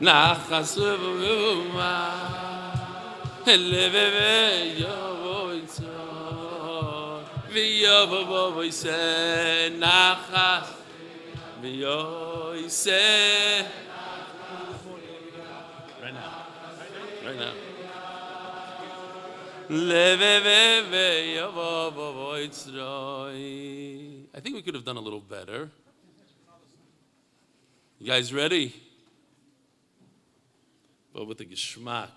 nachas v'uma leveve yovoitzo v'yovovoise nachas v'yoise. Right now. I think we could have done a little better. You guys ready? But with the geschmack.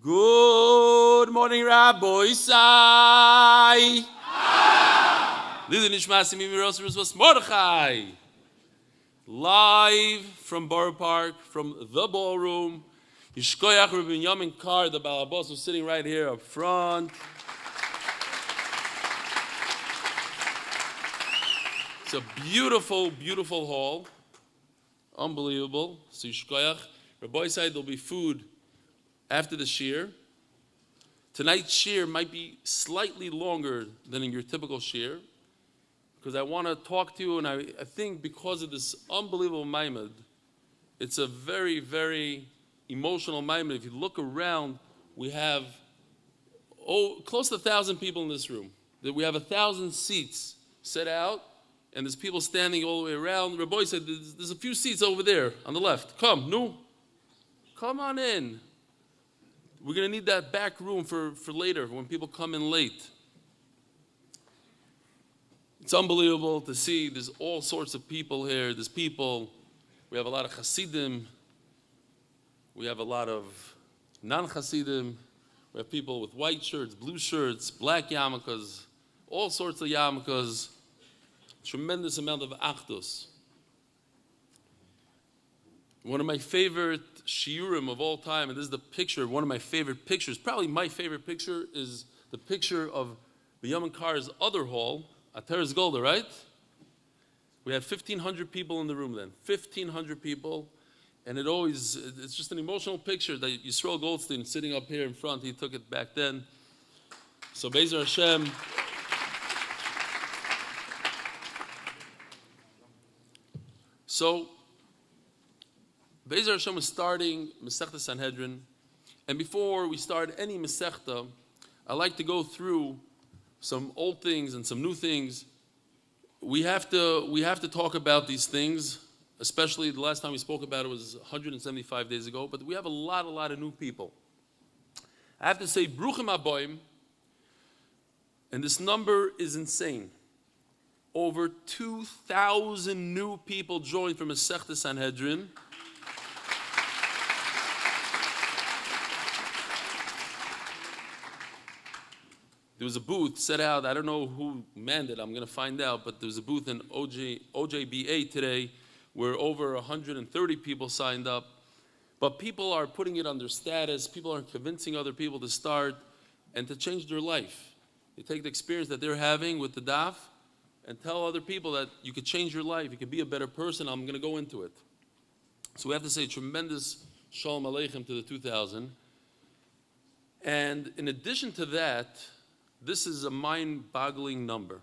Good morning, Rabbi Sai. Live from Borough Park, from the ballroom. Yishkoyach Rabbi Yamin Kar, the balabos, was sitting right here up front. It's a beautiful, beautiful hall. Unbelievable. So Yishkoyach. Rabbi said there'll be food after the shir. Tonight's shir might be slightly longer than in your typical shir, because I want to talk to you, and I think because of this unbelievable maimed, it's a very, very emotional maimed. If you look around, we have close to 1,000 people in this room. We have 1,000 seats set out, and there's people standing all the way around. Rabbi said, there's a few seats over there on the left. Come on in. We're going to need that back room for later, when people come in late. It's unbelievable to see. There's all sorts of people here. There's people. We have a lot of Hasidim. We have a lot of non-Hasidim. We have people with white shirts, blue shirts, black yarmulkes, all sorts of yarmulkes. Tremendous amount of achdus. One of my favorite shiurim of all time, and this is the picture, one of my favorite pictures, probably my favorite picture, is the picture of the Yamin Kar's other hall, Ateres Golda, right? We had 1,500 people in the room then. 1,500 people. And it's just an emotional picture that Yisrael Goldstein sitting up here in front, he took it back then. So Be'ezer Hashem. So Be'ezer Hashem is starting Masechta Sanhedrin. And before we start any Masechta, I like to go through some old things and some new things. We have to talk about these things, especially the last time we spoke about it was 175 days ago, but we have a lot of new people. I have to say, Bruchim Aboim, and this number is insane. Over 2,000 new people joined from Masechta Sanhedrin. There was a booth set out, I don't know who manned it, I'm going to find out, but there was a booth in OJBA today where over 130 people signed up. But people are putting it on their status, people are convincing other people to start and to change their life. They take the experience that they're having with the daf and tell other people that you could change your life, you could be a better person, I'm going to go into it. So we have to say tremendous Shalom Aleichem to the 2,000. And in addition to that, this is a mind-boggling number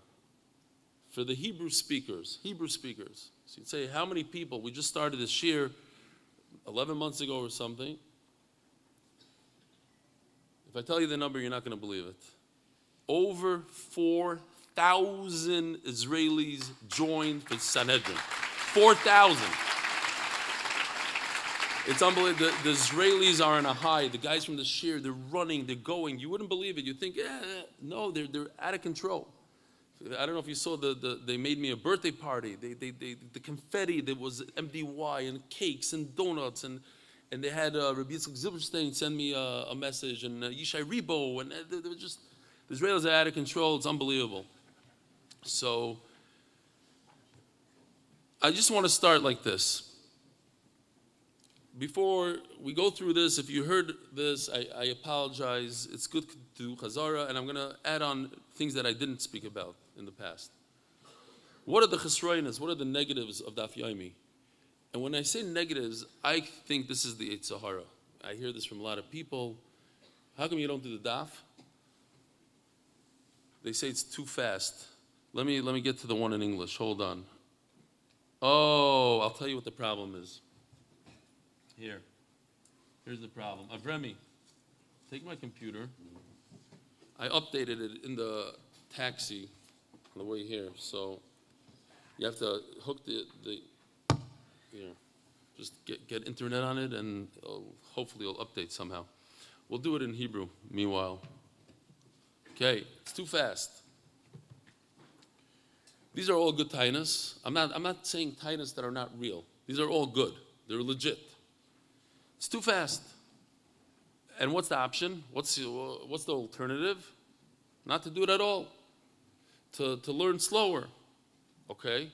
for the Hebrew speakers. So you'd say, how many people? We just started this year 11 months ago or something. If I tell you the number, you're not going to believe it. Over 4,000 Israelis joined the Sanhedrin. 4,000. It's unbelievable. The Israelis are on a high. The guys from the shir, they're running, they're going. You wouldn't believe it. You think, no, they're out of control. I don't know if you saw they made me a birthday party. The confetti, there was MDY and cakes and donuts, and they had Rabbi Yitzchak Zilberstein send me a message, and Yishai Rebo, and they were just, the Israelis are out of control. It's unbelievable. So I just want to start like this. Before we go through this, if you heard this, I apologize. It's good to do Chazara, and I'm going to add on things that I didn't speak about in the past. What are the chesroinas? What are the negatives of Daf Yomi? And when I say negatives, I think this is the Eitz Sahara. I hear this from a lot of people. How come you don't do the daf? They say it's too fast. Let me get to the one in English. Hold on. Oh, I'll tell you what the problem is. Here's the problem. Avremi, take my computer. I updated it in the taxi on the way here, so you have to hook the here. Just get internet on it, and hopefully it'll update somehow. We'll do it in Hebrew, meanwhile. Okay, it's too fast. These are all good tainas. I'm not saying tainas that are not real. These are all good. They're legit. It's too fast. And what's the option? What's the alternative? Not to do it at all. To learn slower. Okay?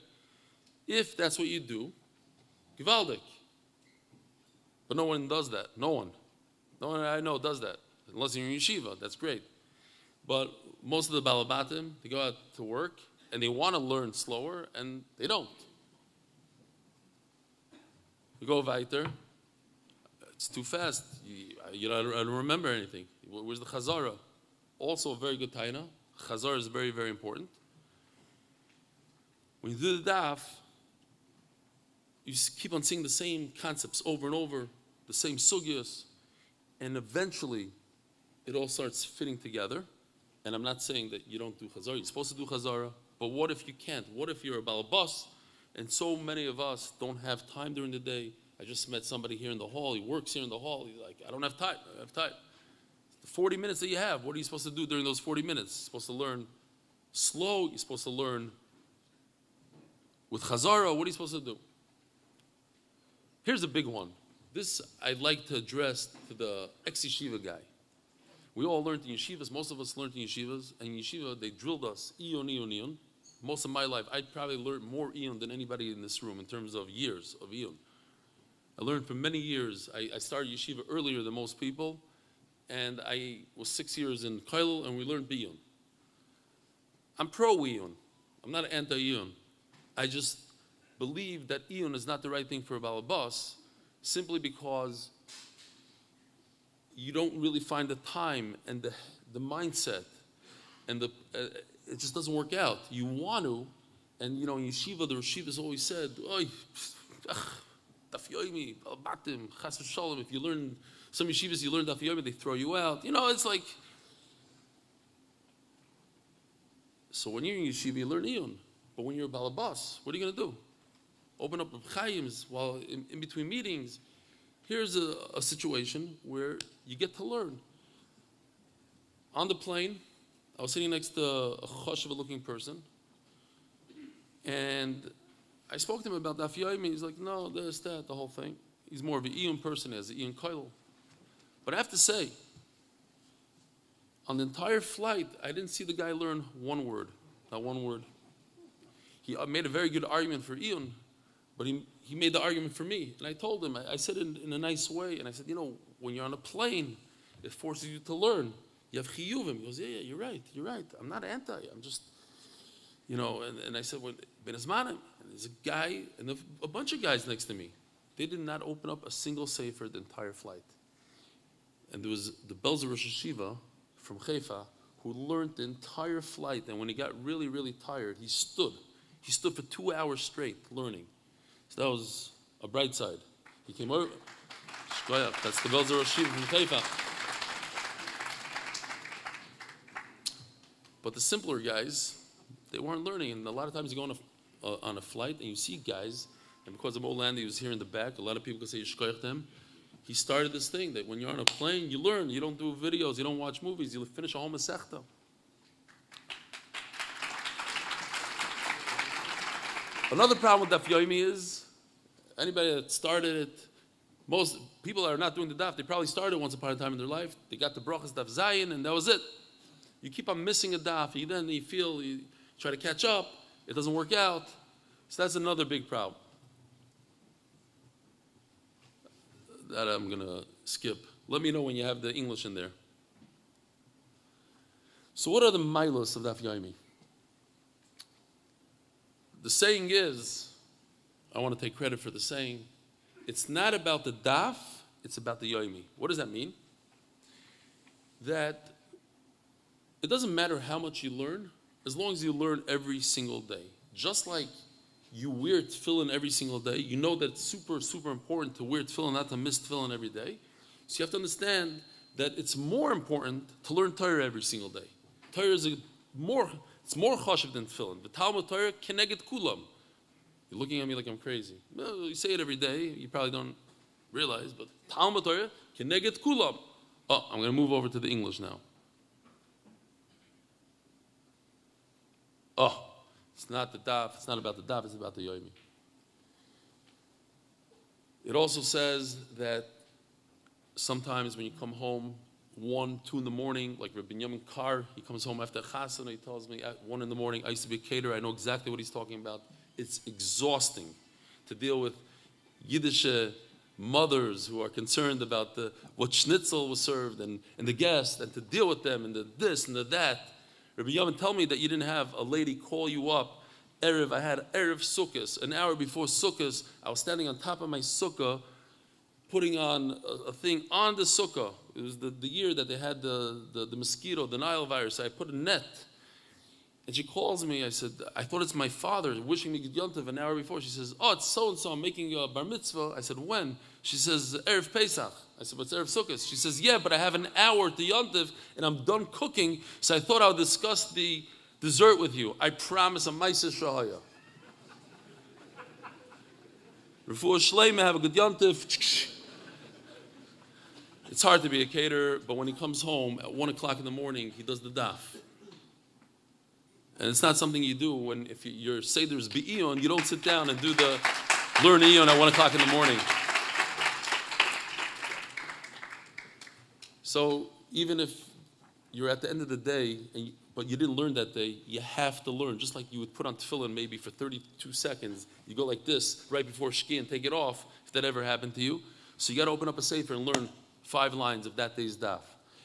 If that's what you do, gewaldig. But no one does that. No one I know does that. Unless you're in yeshiva, that's great. But most of the balabatim, they go out to work and they want to learn slower, and they don't. You go weiter, it's too fast. I don't remember anything. Where's the chazara? Also a very good taina. Chazara is very, very important. When you do the daf, you keep on seeing the same concepts over and over, the same sugyas, and eventually it all starts fitting together. And I'm not saying that you don't do chazara. You're supposed to do chazara. But what if you can't? What if you're a balabas, and so many of us don't have time during the day? I just met somebody here in the hall. He works here in the hall. He's like, I don't have time. I have time. The 40 minutes that you have, what are you supposed to do during those 40 minutes? You're supposed to learn slow. You're supposed to learn with chazara. What are you supposed to do? Here's a big one. This I'd like to address to the ex-yeshiva guy. We all learned in yeshivas. Most of us learned in yeshivas. And in yeshiva, they drilled us, iyun. Most of my life, I probably learned more iyun than anybody in this room in terms of years of iyun. I learned for many years. I started yeshiva earlier than most people. And I was 6 years in Koilel, and we learned biyun. I'm pro-iyun. I'm not anti-iyun. I just believe that iyun is not the right thing for a balabas, simply because you don't really find the time and the mindset, and it just doesn't work out. You want to, and in yeshiva, the Rashivas always said, Oy, Daf Yomi, Batim, Chas v'Shalom. If you learn, some yeshivas, you learn Daf Yomi, they throw you out. It's like, so when you're in yeshiva, you learn iyun. But when you're a balabas, what are you going to do? Open up Chaim's while in between meetings. Here's a situation where you get to learn. On the plane, I was sitting next to a choshev-looking person, and I spoke to him about Daf Yomi. He's like, no, this, that, the whole thing. He's more of an iyun person, as an iyun koilel. But I have to say, on the entire flight, I didn't see the guy learn one word, not one word. He made a very good argument for iyun, but he made the argument for me. And I told him, I said it in a nice way, and I said, when you're on a plane, it forces you to learn. You have chiyuvim. He goes, yeah, you're right. I'm not anti. I'm just, and I said, Ben Azmanim, and there's a guy, and a bunch of guys next to me. They did not open up a single sefer the entire flight. And there was the Belzer Rosh Hashiva from Haifa who learned the entire flight, and when he got really, really tired, he stood. He stood for 2 hours straight learning. So that was a bright side. He came over. That's the Belzer Rosh Hashiva from Haifa. But the simpler guys, they weren't learning. And a lot of times you go on a flight and you see guys, and because of Oland, he was here in the back, a lot of people could say Yishkoyach them. He started this thing that when you're on a plane, you learn. You don't do videos, you don't watch movies, you finish a whole Masechta. Another problem with Daf Yomi is, anybody that started it, most people that are not doing the Daf, they probably started once upon a time in their life. They got the brachas Daf Zayin, and that was it. You keep on missing a Daf, you try to catch up, it doesn't work out. So that's another big problem that I'm going to skip. Let me know when you have the English in there. So what are the milos of Daf Yomi? The saying is, I want to take credit for the saying, it's not about the daf, it's about the yomi. What does that mean? That it doesn't matter how much you learn, as long as you learn every single day. Just like you wear tefillin every single day. You know that it's super, super important to wear tefillin, not to miss tefillin every day. So you have to understand that it's more important to learn Torah every single day. Torah is more chashiv than tefillin. The Talmud Torah keneged kulam. You're looking at me like I'm crazy. Well, you say it every day. You probably don't realize, but Talmud Torah keneged kulam. Oh, I'm going to move over to the English now. Oh, it's not the daf. It's not about the daf. It's about the yomi. It also says that sometimes when you come home 1, 2 in the morning, like Rabbi Binyamin Kar, he comes home after chasana, he tells me at 1 in the morning, I used to be a caterer, I know exactly what he's talking about. It's exhausting to deal with Yiddish mothers who are concerned about what schnitzel was served and the guests, and to deal with them and the this and the that. Rabbi Yamin, tell me that you didn't have a lady call you up. Erev, I had Erev Sukkos. An hour before Sukkos, I was standing on top of my sukkah, putting on a thing on the sukkah. It was the year that they had the mosquito, the Nile virus. So I put a net. And she calls me. I said, I thought it's my father wishing me Good Yontiv an hour before. She says, oh, it's so-and-so. I'm making a bar mitzvah. I said, when? She says, Erev Pesach. I said, what's Erev Sukkot? She says, yeah, but I have an hour to Yontiv, and I'm done cooking, so I thought I would discuss the dessert with you. I promise a Maisa Shahaya. Refuah Sheleyma, have a good Yontiv. It's hard to be a caterer, but when he comes home at 1 o'clock in the morning, he does the daf. And it's not something you do if your Seder is Be'iyon, you don't sit down and learn Iyon at 1 o'clock in the morning. So even if you're at the end of the day, but you didn't learn that day, you have to learn. Just like you would put on tefillin maybe for 32 seconds. You go like this right before Shki and take it off, if that ever happened to you. So you got to open up a sefer and learn 5 lines of that day's daf.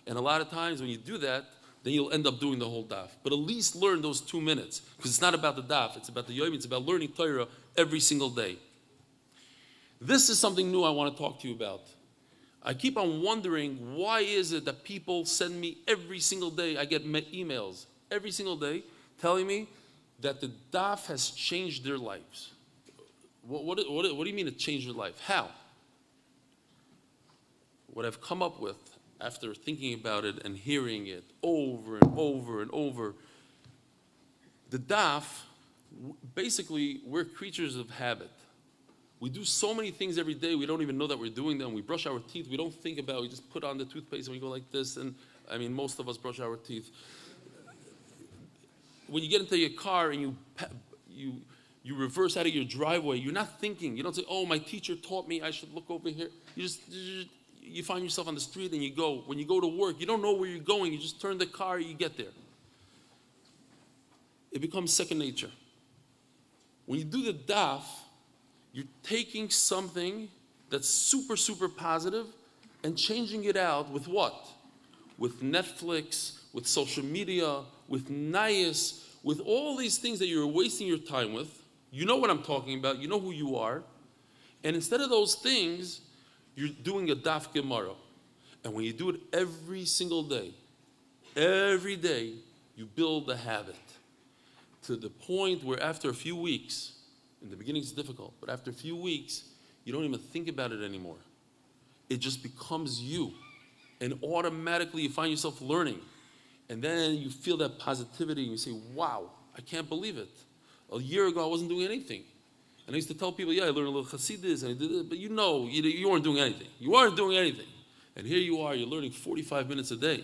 And a lot of times when you do that, then you'll end up doing the whole daf. But at least learn those 2 minutes, because it's not about the daf, it's about the yomi, it's about learning Torah every single day. This is something new I want to talk to you about. I keep on wondering, why is it that people send me every single day, I get emails every single day telling me that the daf has changed their lives. What do you mean it changed their life? How? What I've come up with after thinking about it and hearing it over and over and over, the daf, basically, we're creatures of habit. We do so many things every day, we don't even know that we're doing them. We brush our teeth, we don't think about it, we just put on the toothpaste and we go like this, and I mean, most of us brush our teeth. When you get into your car and you reverse out of your driveway, you're not thinking. You don't say, oh, my teacher taught me I should look over here. You find yourself on the street and you go. When you go to work, you don't know where you're going. You just turn the car, you get there. It becomes second nature. When you do the daf, you're taking something that's super, super positive and changing it out with what? With Netflix, with social media, with Nayas, with all these things that you're wasting your time with. You know what I'm talking about. You know who you are. And instead of those things, you're doing a daf Gemara. And when you do it every single day, every day, you build a habit to the point where after a few weeks, in the beginning it's difficult, but after a few weeks, you don't even think about it anymore. It just becomes you. And automatically you find yourself learning. And then you feel that positivity and you say, wow, I can't believe it. A year ago I wasn't doing anything. And I used to tell people, yeah, I learned a little Hasidus, and I did it, but you weren't doing anything. You weren't doing anything. And here you are, you're learning 45 minutes a day.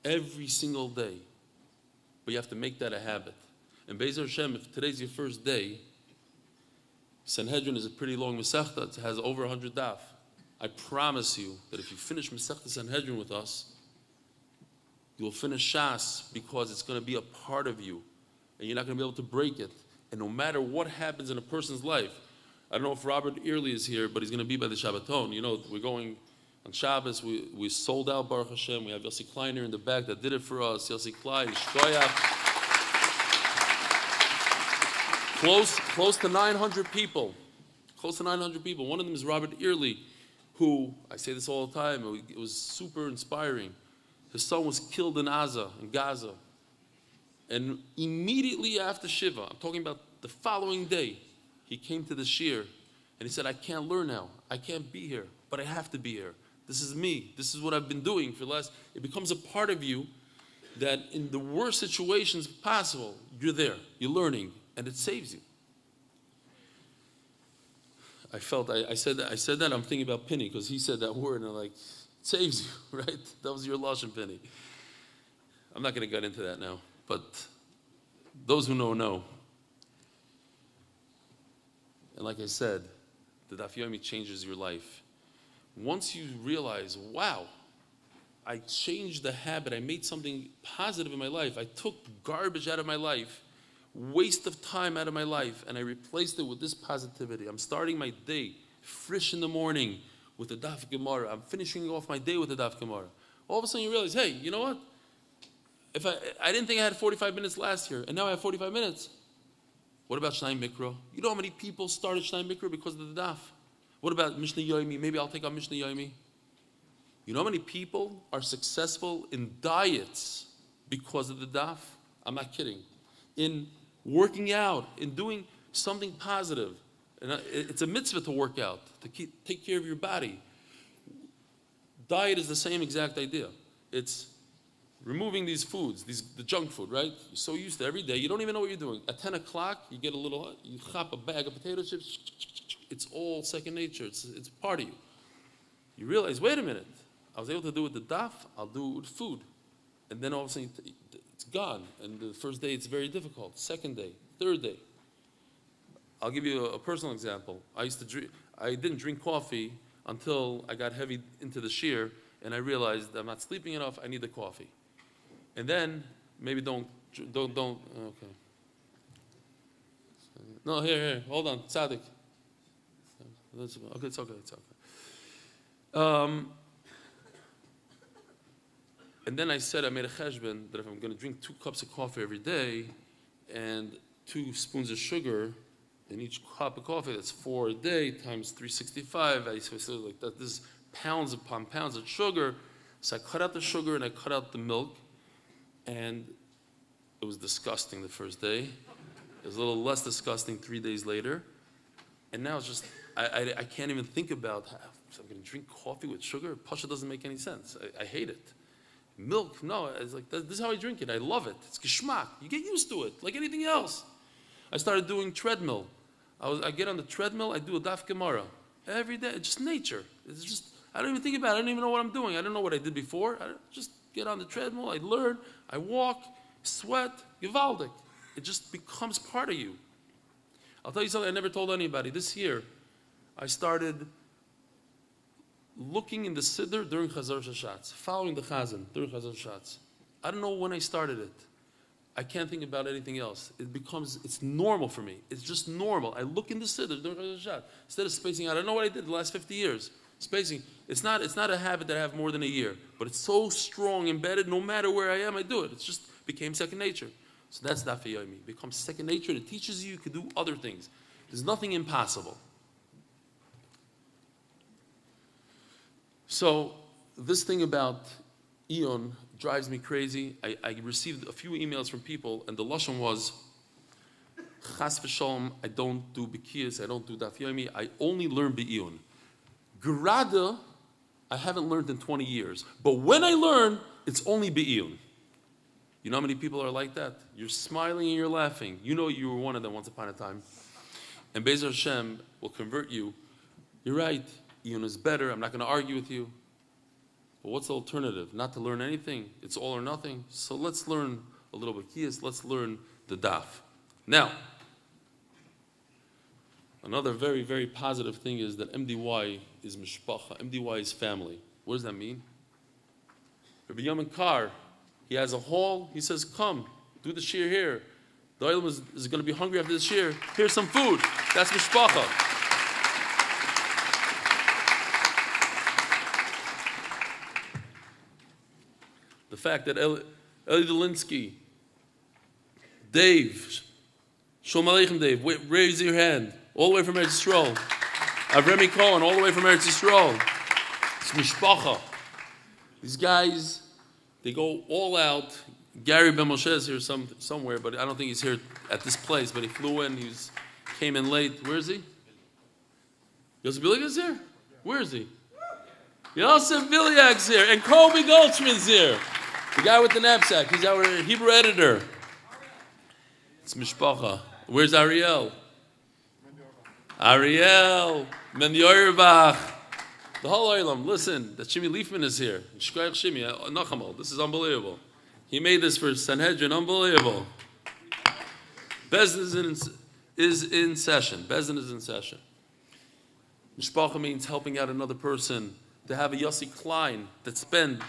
Every single day. But you have to make that a habit. And Be'ez Hashem, if today's your first day, Sanhedrin is a pretty long Masechta. It has over 100 daf. I promise you that if you finish Masechta Sanhedrin with us, you'll finish Shas because it's going to be a part of you. And you're not going to be able to break it. And no matter what happens in a person's life, I don't know if Robert Early is here, but he's going to be by the Shabbaton. You know, we're going on Shabbos. We sold out, Baruch Hashem. We have Yossi Kleiner in the back that did it for us. Yossi Klein, Shkoyach. Close to 900 people. Close to 900 people. One of them is Robert Early, who, I say this all the time, it was super inspiring. His son was killed in Gaza. And immediately after Shiva, I'm talking about The following day, he came to the shir, and he said, I can't learn now. I can't be here, but I have to be here. This is me. This is what I've been doing for the last... It becomes a part of you that in the worst situations possible, you're there. You're learning, and it saves you. I said that, I'm thinking about Penny, because he said that word, and I'm like, it saves you, right? That was your Lashon, Penny. I'm not going to get into that now, but those who know, know. And like I said, the Daf Yomi changes your life. Once you realize, wow, I changed the habit, I made something positive in my life, I took garbage out of my life, waste of time out of my life, and I replaced it with this positivity. I'm starting my day fresh in the morning with the Daf Gemara. I'm finishing off my day with the Daf Gemara. All of a sudden you realize, hey, you know what? If I didn't think I had 45 minutes last year, and now I have 45 minutes. What about Shnai Mikra? You know how many people started Shnai Mikra because of the Daf? What about Mishnah Yomi? Maybe I'll take on Mishnah Yomi. You know how many people are successful in diets because of the Daf? I'm not kidding. In working out, in doing something positive. And it's a mitzvah to work out, to take care of your body. Diet is the same exact idea. It's removing these foods, the junk food, right? You're so used to every day, you don't even know what you're doing. At 10 o'clock, you get you chop a bag of potato chips, it's all second nature, it's part of you. You realize, wait a minute, I was able to do it with the daf, I'll do it with food. And then all of a sudden, it's gone. And the first day, it's very difficult. Second day, third day. I'll give you a personal example. I didn't drink coffee until I got heavy into the shear, and I realized I'm not sleeping enough, I need the coffee. And then, maybe don't, okay. No, here, hold on, Tzaddik. Okay, it's okay. And then I said, I made a cheshbon that if I'm going to drink 2 cups of coffee every day and 2 spoons of sugar in each cup of coffee, that's 4 a day times 365. I said like that. This is pounds upon pounds of sugar. So I cut out the sugar and I cut out the milk. And it was disgusting the first day. It was a little less disgusting 3 days later. And now it's just, I can't even think about how I'm going to drink coffee with sugar. Pasha doesn't make any sense. I hate it. Milk, no, it's like, this is how I drink it. I love it. It's geschmack. You get used to it, like anything else. I started doing treadmill. I get on the treadmill, I do a daf gemara. Every day, it's just nature. It's just, I don't even think about it. I don't even know what I'm doing. I don't know what I did before. I just get on the treadmill, I learn, I walk, sweat, gewaldig. It just becomes part of you. I'll tell you something I never told anybody. This year, I started looking in the Siddur during Chazar Shashatz, following the Chazan during Chazar Shashatz. I don't know when I started it. I can't think about anything else. It's normal for me. It's just normal. I look in the Siddur during Chazar Shashatz. Instead of spacing out, I don't know what I did the last 50 years. Spacing. It's not a habit that I have more than a year, but it's so strong, embedded, no matter where I am, I do it. It's just became second nature. So that's Daf Yomi. It becomes second nature. It teaches you can do other things. There's nothing impossible. So this thing about Eon drives me crazy. I received a few emails from people, and the lashon was, Chas v'shalom, I don't do Bikiyas, I don't do Daf Yomi, I only learn Be'eon. Gerada, I haven't learned in 20 years. But when I learn, it's only Be'eon. You know how many people are like that? You're smiling and you're laughing. You know you were one of them once upon a time. And Be'ez Hashem will convert you. You're right, Eon is better, I'm not going to argue with you. But what's the alternative? Not to learn anything. It's all or nothing. So let's learn a little bit Kiyas. Let's learn the Daf. Now, another very, very positive thing is that MDY is mishpacha. MDY is family. What does that mean? Rabbi Yamin Kar, he has a hall. He says, come, do the shir here. The oil is going to be hungry after the shir. Here's some food. That's mishpacha. The fact that Eli Delinsky, Dave, Shalom Aleichem Dave, raise your hand, all the way from Eretz Yisrael. Avremi Cohn, all the way from Eretz Yisrael. It's mishpacha. These guys, they go all out, Gary Ben Moshe is here somewhere, but I don't think he's here at this place. But he flew in. Came in late. Where is he? Yosef Biliak's here? Where is he? Yosef Biliak's here. And Kobe Goldschmidt's here. The guy with the knapsack. He's our Hebrew editor. It's Mishpacha. Where's Ariel? Ariel. Men Yorbach. The whole Olam. Listen, that Shimi Liefman is here. Shkoyach Shimi. Nechama. This is unbelievable. He made this for Sanhedrin. Unbelievable. Bezdin is in session. Bezdin is in session. Mishpacha means helping out another person. To have a Yossi Klein that spend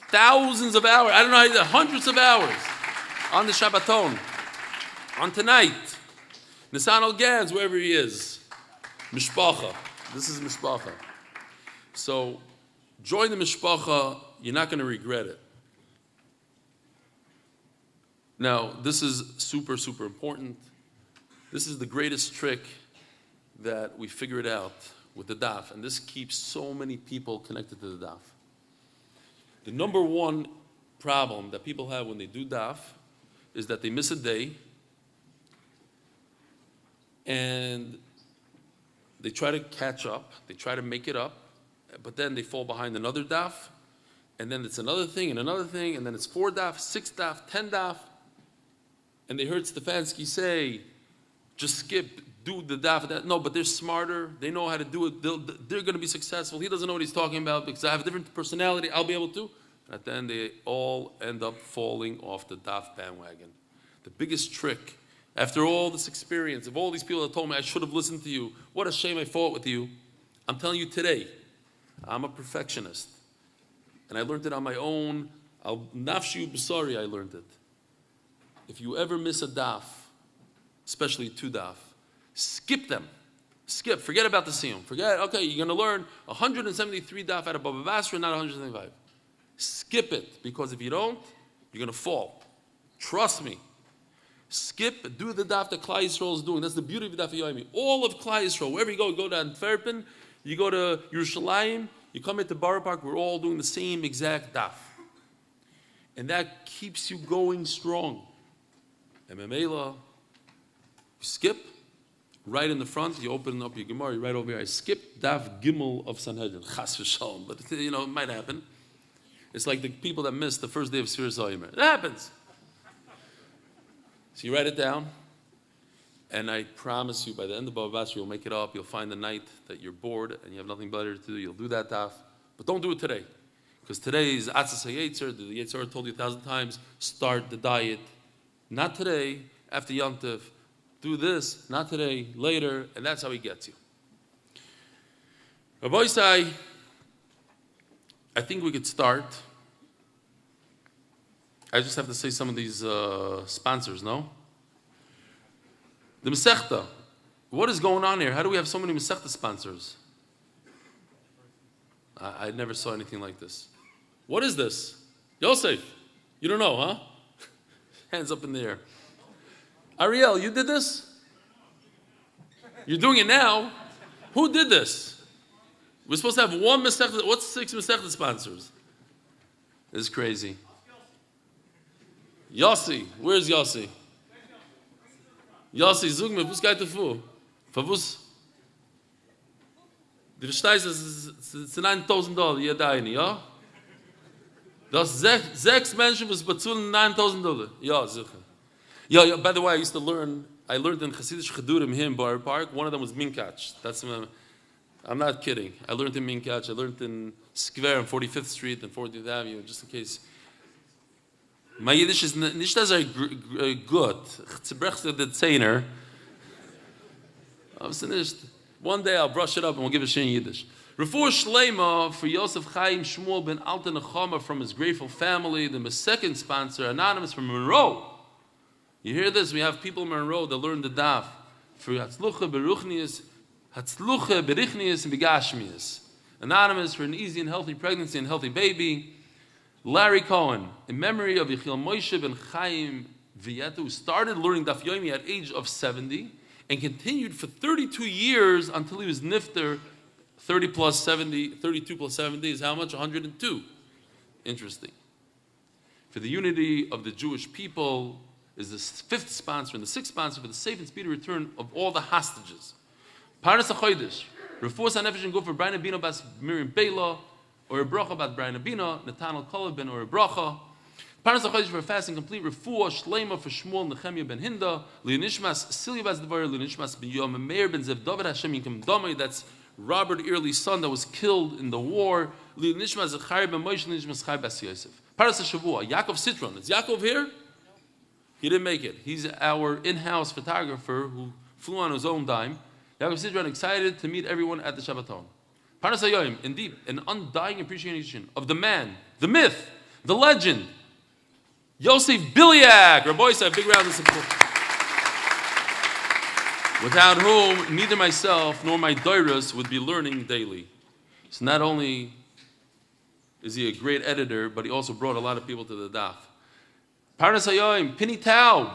thousands of hours, I don't know, hundreds of hours on the Shabbaton, on tonight. Netanel Gans, wherever he is. Mishpacha. This is Mishpacha. So, join the Mishpacha. You're not going to regret it. Now, this is super, super important. This is the greatest trick that we figured out with the daf, and this keeps so many people connected to the daf. The number one problem that people have when they do daf is that they miss a day and they try to catch up, they try to make it up, but then they fall behind another daf, and then it's another thing, and then it's 4 daf, 6 daf, 10 daf, and they heard Stefansky say, just skip, do the daf. No, but they're smarter. They know how to do it. They're going to be successful. He doesn't know what he's talking about because I have a different personality. I'll be able to. And at the end, they all end up falling off the daf bandwagon. The biggest trick, after all this experience, of all these people that told me I should have listened to you, what a shame I fought with you. I'm telling you today, I'm a perfectionist. And I learned it on my own. Nafshu b'sari, I learned it. If you ever miss a daf, especially 2 daf, skip them. Skip. Forget about the siyum. Forget, okay, you're going to learn 173 daf out of Baba Basra, not 175. Skip it, because if you don't, you're going to fall. Trust me. Skip, do the daf that Klal Yisrael is doing. That's the beauty of Daf Yomi. All of Klal Yisrael, wherever you go to Antwerpen, you go to Yerushalayim, you come into Borough Park, we're all doing the same exact daf. And that keeps you going strong. And Memela, skip, right in the front, you open up your Gemara, right over here. I skip Daf Gimel of Sanhedrin, Chas v'shalom, but it might happen. It's like the people that missed the first day of Sfir Zoymer. It happens. So you write it down, and I promise you, by the end of Bava Basra, you'll make it up. You'll find the night that you're bored and you have nothing better to do. You'll do that daf, but don't do it today, because today is Atzas HaYetzer. The Yetzer told you 1,000 times, start the diet. Not today, after Yom Tov. Do this, not today, later, and that's how he gets you. Rabbi Isai, I think we could start. I just have to say some of these sponsors, no? The Masechta. What is going on here? How do we have so many Masechta sponsors? I never saw anything like this. What is this? Yosef, you don't know, huh? Hands up in the air. Ariel, you did this? You're doing it now? Who did this? We're supposed to have one Masechta. What's 6 Masechta sponsors? This is crazy. Yossi, where's Yossi? Yossi, zug mir, was geht davor? Verwus? Die verstehst, es ist $9,000, jeder eine, ja? Das 6 Menschen, was bezahlen $9,000. Ja, sicher. Yeah, by the way, I learned in Hasidic Chedurim here in Borough Park, one of them was Minkach. I'm not kidding. I learned in Minkach, I learned in Square on 45th Street and 40th Avenue, just in case. My Yiddish is nicht as good. Ich zerbreche the Zehner. One day I'll brush it up and we'll give a shir in Yiddish. Refuah Sheleyma for Yosef Chaim Shmuel ben Alte Nechama from his grateful family. The second sponsor, anonymous from Monroe. You hear this? We have people in Monroe that learn the daf for Hatzlucha Berухnius, Hatzlucha Berichnius and Begashmiyos. Anonymous for an easy and healthy pregnancy and healthy baby. Larry Cohn, in memory of Yechiel Moshe Ben Chaim, who started learning Daf Yomi at age of 70 and continued for 32 years until he was nifter. 32 plus 70 is how much? 102. Interesting. for the unity of the Jewish people, is the fifth sponsor and the sixth sponsor for the safe and speedy return of all the hostages. Parnas HaChodesh, Refuat hanefesh and go for Breina Bina bas Miriam baila, or a bracha about Breina Bina, Netanel Kalev or a bracha. Parnas HaChodesh for a fast and complete Refuah, Shelaima for Shmuel Nechemia ben Hinda, Nishmas Silya bas Dvora, Nishmas ben Yom ben Zev David Hashem Yinkem Damai, that's Robert Early's son that was killed in the war, Nishmas Zechariah ben Moshe, Nishmas Chai bas Yosef. Parnas HaShavua, Yaakov Citron. Is Yaakov here? He didn't make it. He's our in-house photographer who flew on his own dime. Yaakov Citron excited to meet everyone at the Shabbaton. Parnas HaYoim, indeed, an undying appreciation of the man, the myth, the legend, Yosef Biliak. Rabbi Yosef, big round of support. Without whom neither myself nor my doiros would be learning daily. So not only is he a great editor, but he also brought a lot of people to the daf. Parnas HaYoim, Pinny Taub.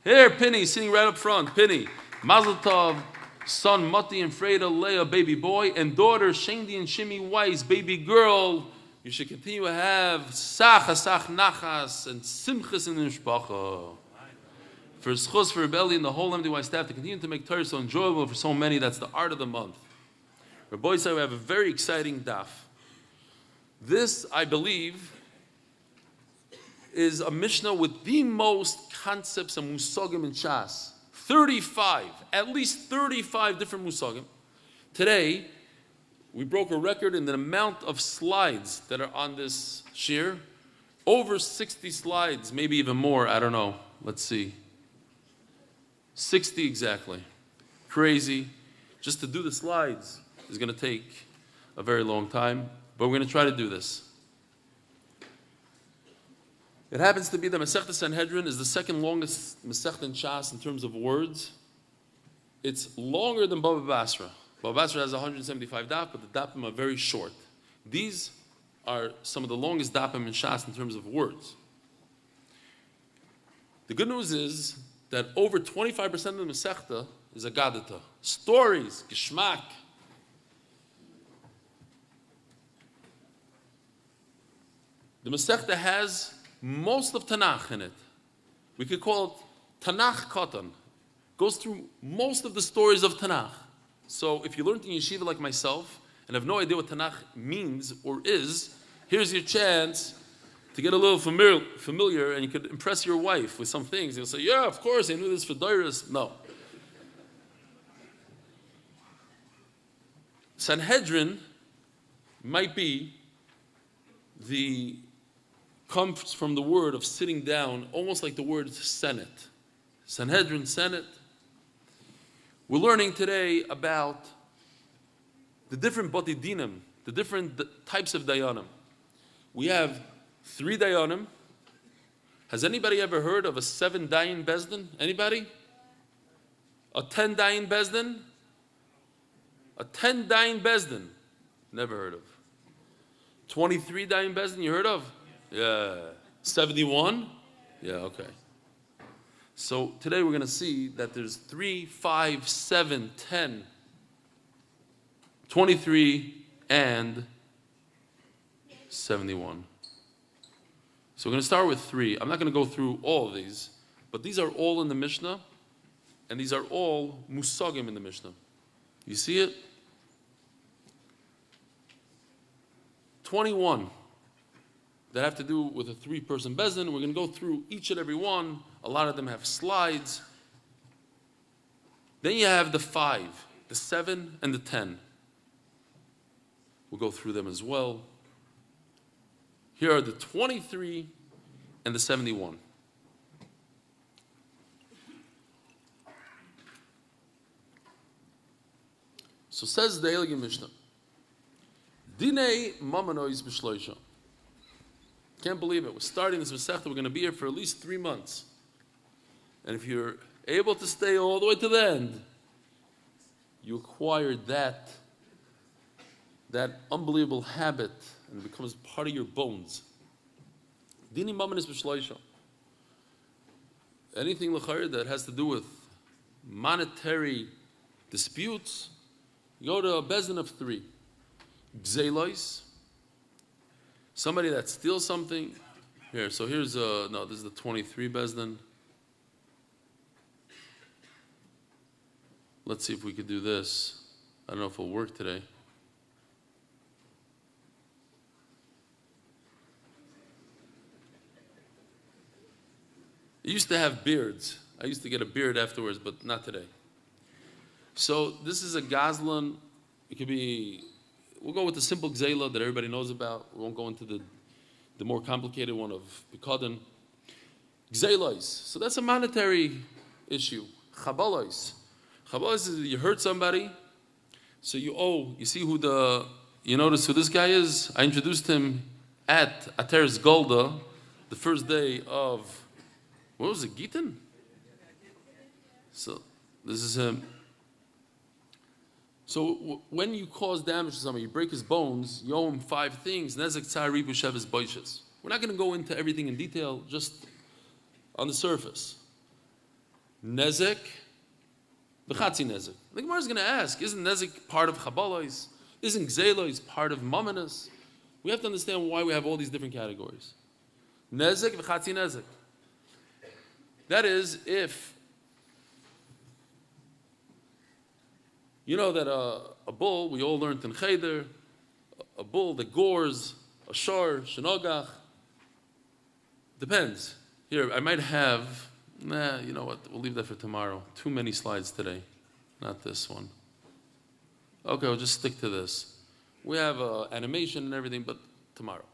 Here, Pinny, sitting right up front. Pinny. Mazel Tov, son Mati and Freda, Leah, baby boy, and daughter Shendi and Shimi Weiss, baby girl. You should continue to have Sach Nachas and Simchas in the Mishpacha. For Schus, for Rebelli, and the whole MDY staff to continue to make Torah so enjoyable for so many. That's the art of the month. Rabbi said we have a very exciting daf. This, I believe, is a Mishnah with the most concepts and musagim in Shas. 35, at least 35 different musagim. Today, we broke a record in the amount of slides that are on this shir. Over 60 slides, maybe even more, I don't know. Let's see. 60 exactly. Crazy. Just to do the slides is going to take a very long time, but we're going to try to do this. It happens to be that Masechta Sanhedrin is the second longest Masechta in Shas in terms of words. It's longer than Baba Basra. Baba Basra has 175 daf, but the dapim are very short. These are some of the longest dapim in Shas in terms of words. The good news is that over 25% of the Masechta is Agadata. Stories, Geschmack. The Masechta has most of Tanakh in it. We could call it Tanakh Katan. Goes through most of the stories of Tanakh. So if you learned in yeshiva like myself and have no idea what Tanakh means or is, here's your chance to get a little familiar, and you could impress your wife with some things. You'll say, yeah, of course, I knew this for Dairis. No. Sanhedrin might be comes from the word of sitting down, almost like the word Senate. Sanhedrin, Senate. We're learning today about the different bati dinim, the different types of dayanim. We have 3 dayanim. Has anybody ever heard of a 7 dayan bezdin? Anybody? A 10 dayan bezdin? A 10 dayan bezdin? Never heard of. 23 dayan bezdin, you heard of? Yeah. 71? Yeah, okay. So today we're going to see that there's 3, 5, 7, 10, 23, and 71. So we're going to start with 3. I'm not going to go through all of these, but these are all in the Mishnah, and these are all musagim in the Mishnah. You see it? 21 that have to do with a 3-person bezdin. We're going to go through each and every one. A lot of them have slides. Then you have the 5, the 7, and the 10. We'll go through them as well. Here are the 23 and the 71. So says the Eli Mishnah, Dinei mamanois b'shloisha. Can't believe it. We're starting this Masechta. We're going to be here for at least 3 months. And if you're able to stay all the way to the end, you acquire that unbelievable habit, and it becomes part of your bones. Dini mamanis b'shloisha. Anything l'chayr that has to do with monetary disputes, you go to a bezdin of 3. Gzeilos, somebody that steals something, Here, so here's no, this is the 23 Bezdin. Let's see if we could do this. I don't know if it'll work today. I used to have beards. I used to get a beard afterwards, but not today. So this is a Gazlan. It could be, we'll go with the simple Gzela that everybody knows about. We won't go into the more complicated one of Bikodan. Gzelois. So that's a monetary issue. Chabalois. Chabalois is you hurt somebody, so you owe. You see you notice who this guy is? I introduced him at Ater's Golda, the first day of, what was it, Gitan? So this is him. So when you cause damage to somebody, you break his bones, you owe him 5 things. Nezek tzar ribu sheves boishes. We're not going to go into everything in detail, just on the surface. Nezek, v'chatzi nezek. The Gemara is going to ask, isn't nezek part of chabalos? Isn't gzelos part of mamanas? We have to understand why we have all these different categories. Nezek, v'chatzi nezek. That is, if you know that a bull, we all learned in Cheder, a bull that gores, a shor, shenogach, depends. Here, I might have, you know what, we'll leave that for tomorrow. Too many slides today, not this one. Okay, we'll just stick to this. We have animation and everything, but tomorrow.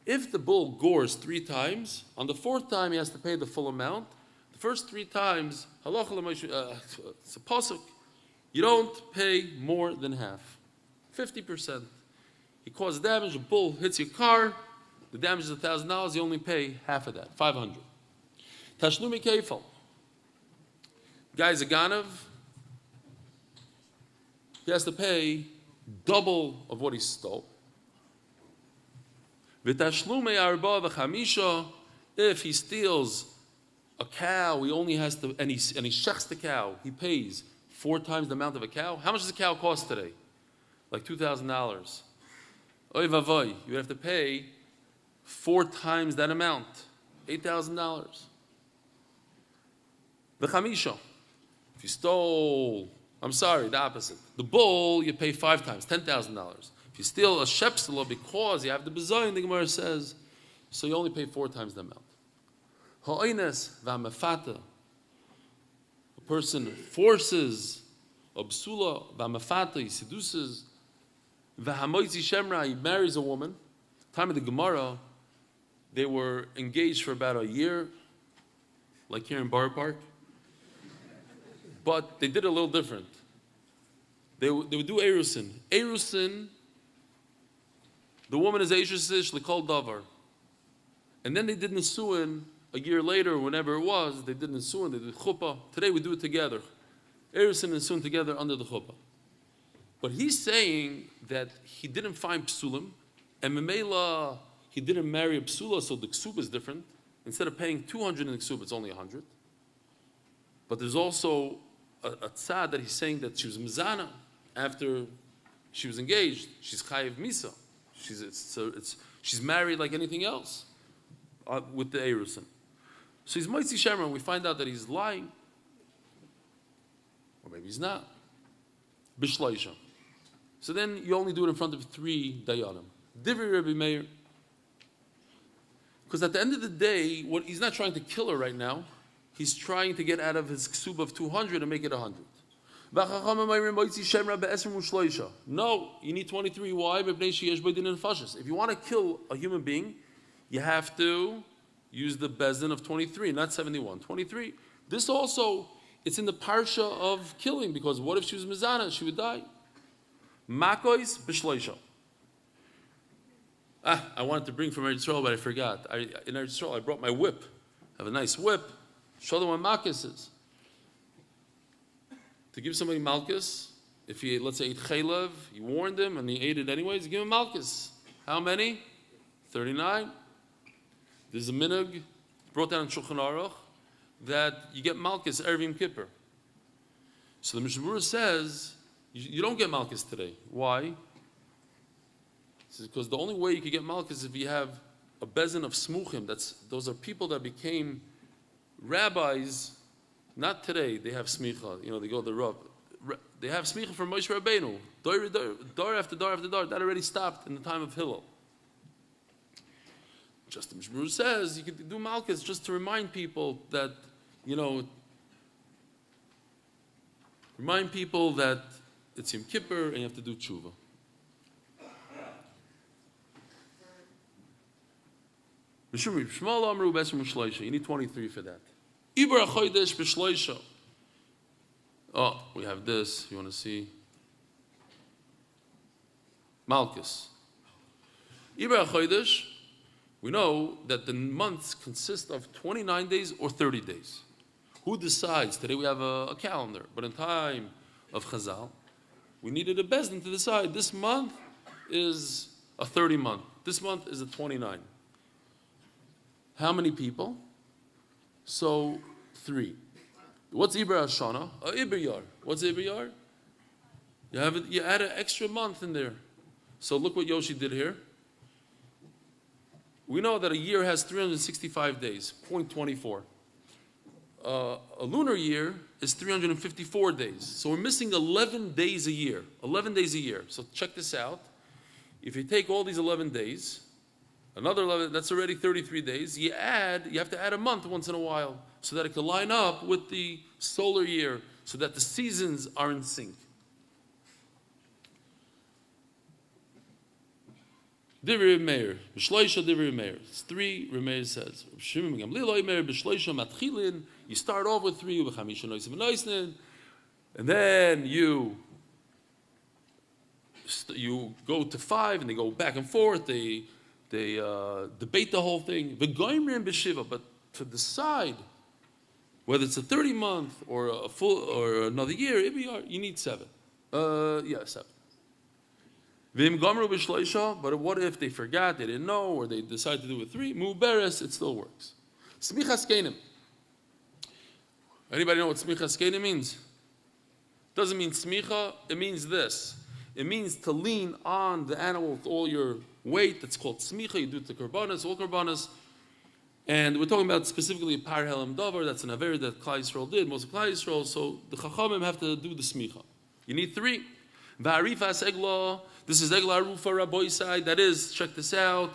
If the bull gores 3 times, on the 4th time he has to pay the full amount. The first 3 times, it's a pasuk, you don't pay more than half, 50%. He caused damage, a bull hits your car, the damage is $1,000, you only pay half of that, 500. Tashlumi kefal. Guy's a ganav, he has to pay double of what he stole. V'tashlume arba v'chamisha, if he steals a cow, he only has to, and he shechs the cow, he pays 4 times the amount of a cow. How much does a cow cost today? Like $2,000. Oy vavoy, you would have to pay 4 times that amount, $8,000. The chamisha, if you stole, the opposite. The bull, you pay 5 times, $10,000. If you steal a shepsela because you have the bezoin, the Gemara says, so you only pay 4 times the amount. Ha'oines v'amefata, a person forces, obsula v'amefata, he seduces, v'hamoitzi shemra, he marries a woman. Time of the Gemara, they were engaged for about a year, like here in Borough Park. But they did it a little different. They would do erusin. Erusin, the woman is eishusish l'kol davar. And then they did nesuin a year later, whenever it was, they did nesuin, they did chuppah. Today we do it together. Erusin and nesuin together under the chuppah. But he's saying that he didn't find psulim, and memela, he didn't marry a psula, so the ksub is different. Instead of paying 200 in the ksub, it's only 100. But there's also a tzad that he's saying that she was mizana after she was engaged. She's chayiv misa. She's married like anything else with the erusin. So he's moitzi shemer, and we find out that he's lying, or maybe he's not. Bishloisha. So then you only do it in front of 3 dayanim. Divri Rabbi Meir. Because at the end of the day, he's not trying to kill her right now. He's trying to get out of his ksub of 200 and make it 100. No, you need 23. Why? If you want to kill a human being, you have to use the bezdin of 23, not 71. 23. This also, it's in the parsha of killing, because what if she was mizana? She would die. Makois b'shloisha. I wanted to bring from Eretz Yisrael, but I forgot. In Eretz Yisrael, I brought my whip. I have a nice whip. Show them what malchus is. To give somebody malchus, if he, let's say, ate chaylev, you warned him and he ate it anyways, you give him malchus. How many? 39. There's a minhag brought down in Shulchan Aruch that you get malchus Erev Yom Kippur. So the Mishnah Berurah says you don't get malchus today. Why? Because the only way you can get malchus is if you have a bezin of smuchim. Those are people that became rabbis. Not today. They have smicha. They go to the Rav. They have smicha from Moshe Rabbeinu. Dar after dar after dar. That already stopped in the time of Hillel. Justin Shmuel says you could do malchus just to remind people that, remind people that it's Yom Kippur and you have to do tshuva. You need 23 for that. Oh, we have this. You want to see? Malchus. We know that the months consist of 29 days or 30 days. Who decides? Today we have a calendar, but in time of Chazal, we needed a bezdin to decide this month is a 30 month. This month is a 29. How many people? So 3. What's Ibra Hashana? Ibriyar. What's Ibriyar? You add an extra month in there. So look what Yoshi did here. We know that a year has 365 days, 0.24. A lunar year is 354 days. So we're missing 11 days a year. 11 days a year. So check this out. If you take all these 11 days, another 11, that's already 33 days. You have to add a month once in a while so that it can line up with the solar year so that the seasons are in sync. Divrei Meir, B'shloisha Divrei Meir. It's 3. Meir says, you start off with 3, and then you go to 5, and they go back and forth. They debate the whole thing. But to decide whether it's a 30-month or a full or another year, you need 7. 7. But what if they forgot, they didn't know, or they decide to do it 3? Muberes, it still works. Smichas kenim. Anybody know what smichas kenim means? Doesn't mean smicha, it means this. It means to lean on the animal with all your weight. That's called smicha. You do it to karbanas, all karbanas. And we're talking about specifically a par helam davar. That's an aver that Klal Yisrael did, most of Klal Yisrael. So the chachamim have to do the smicha. You need 3. Va'arifas egla. This is egla arufa rabbi side. That is, check this out.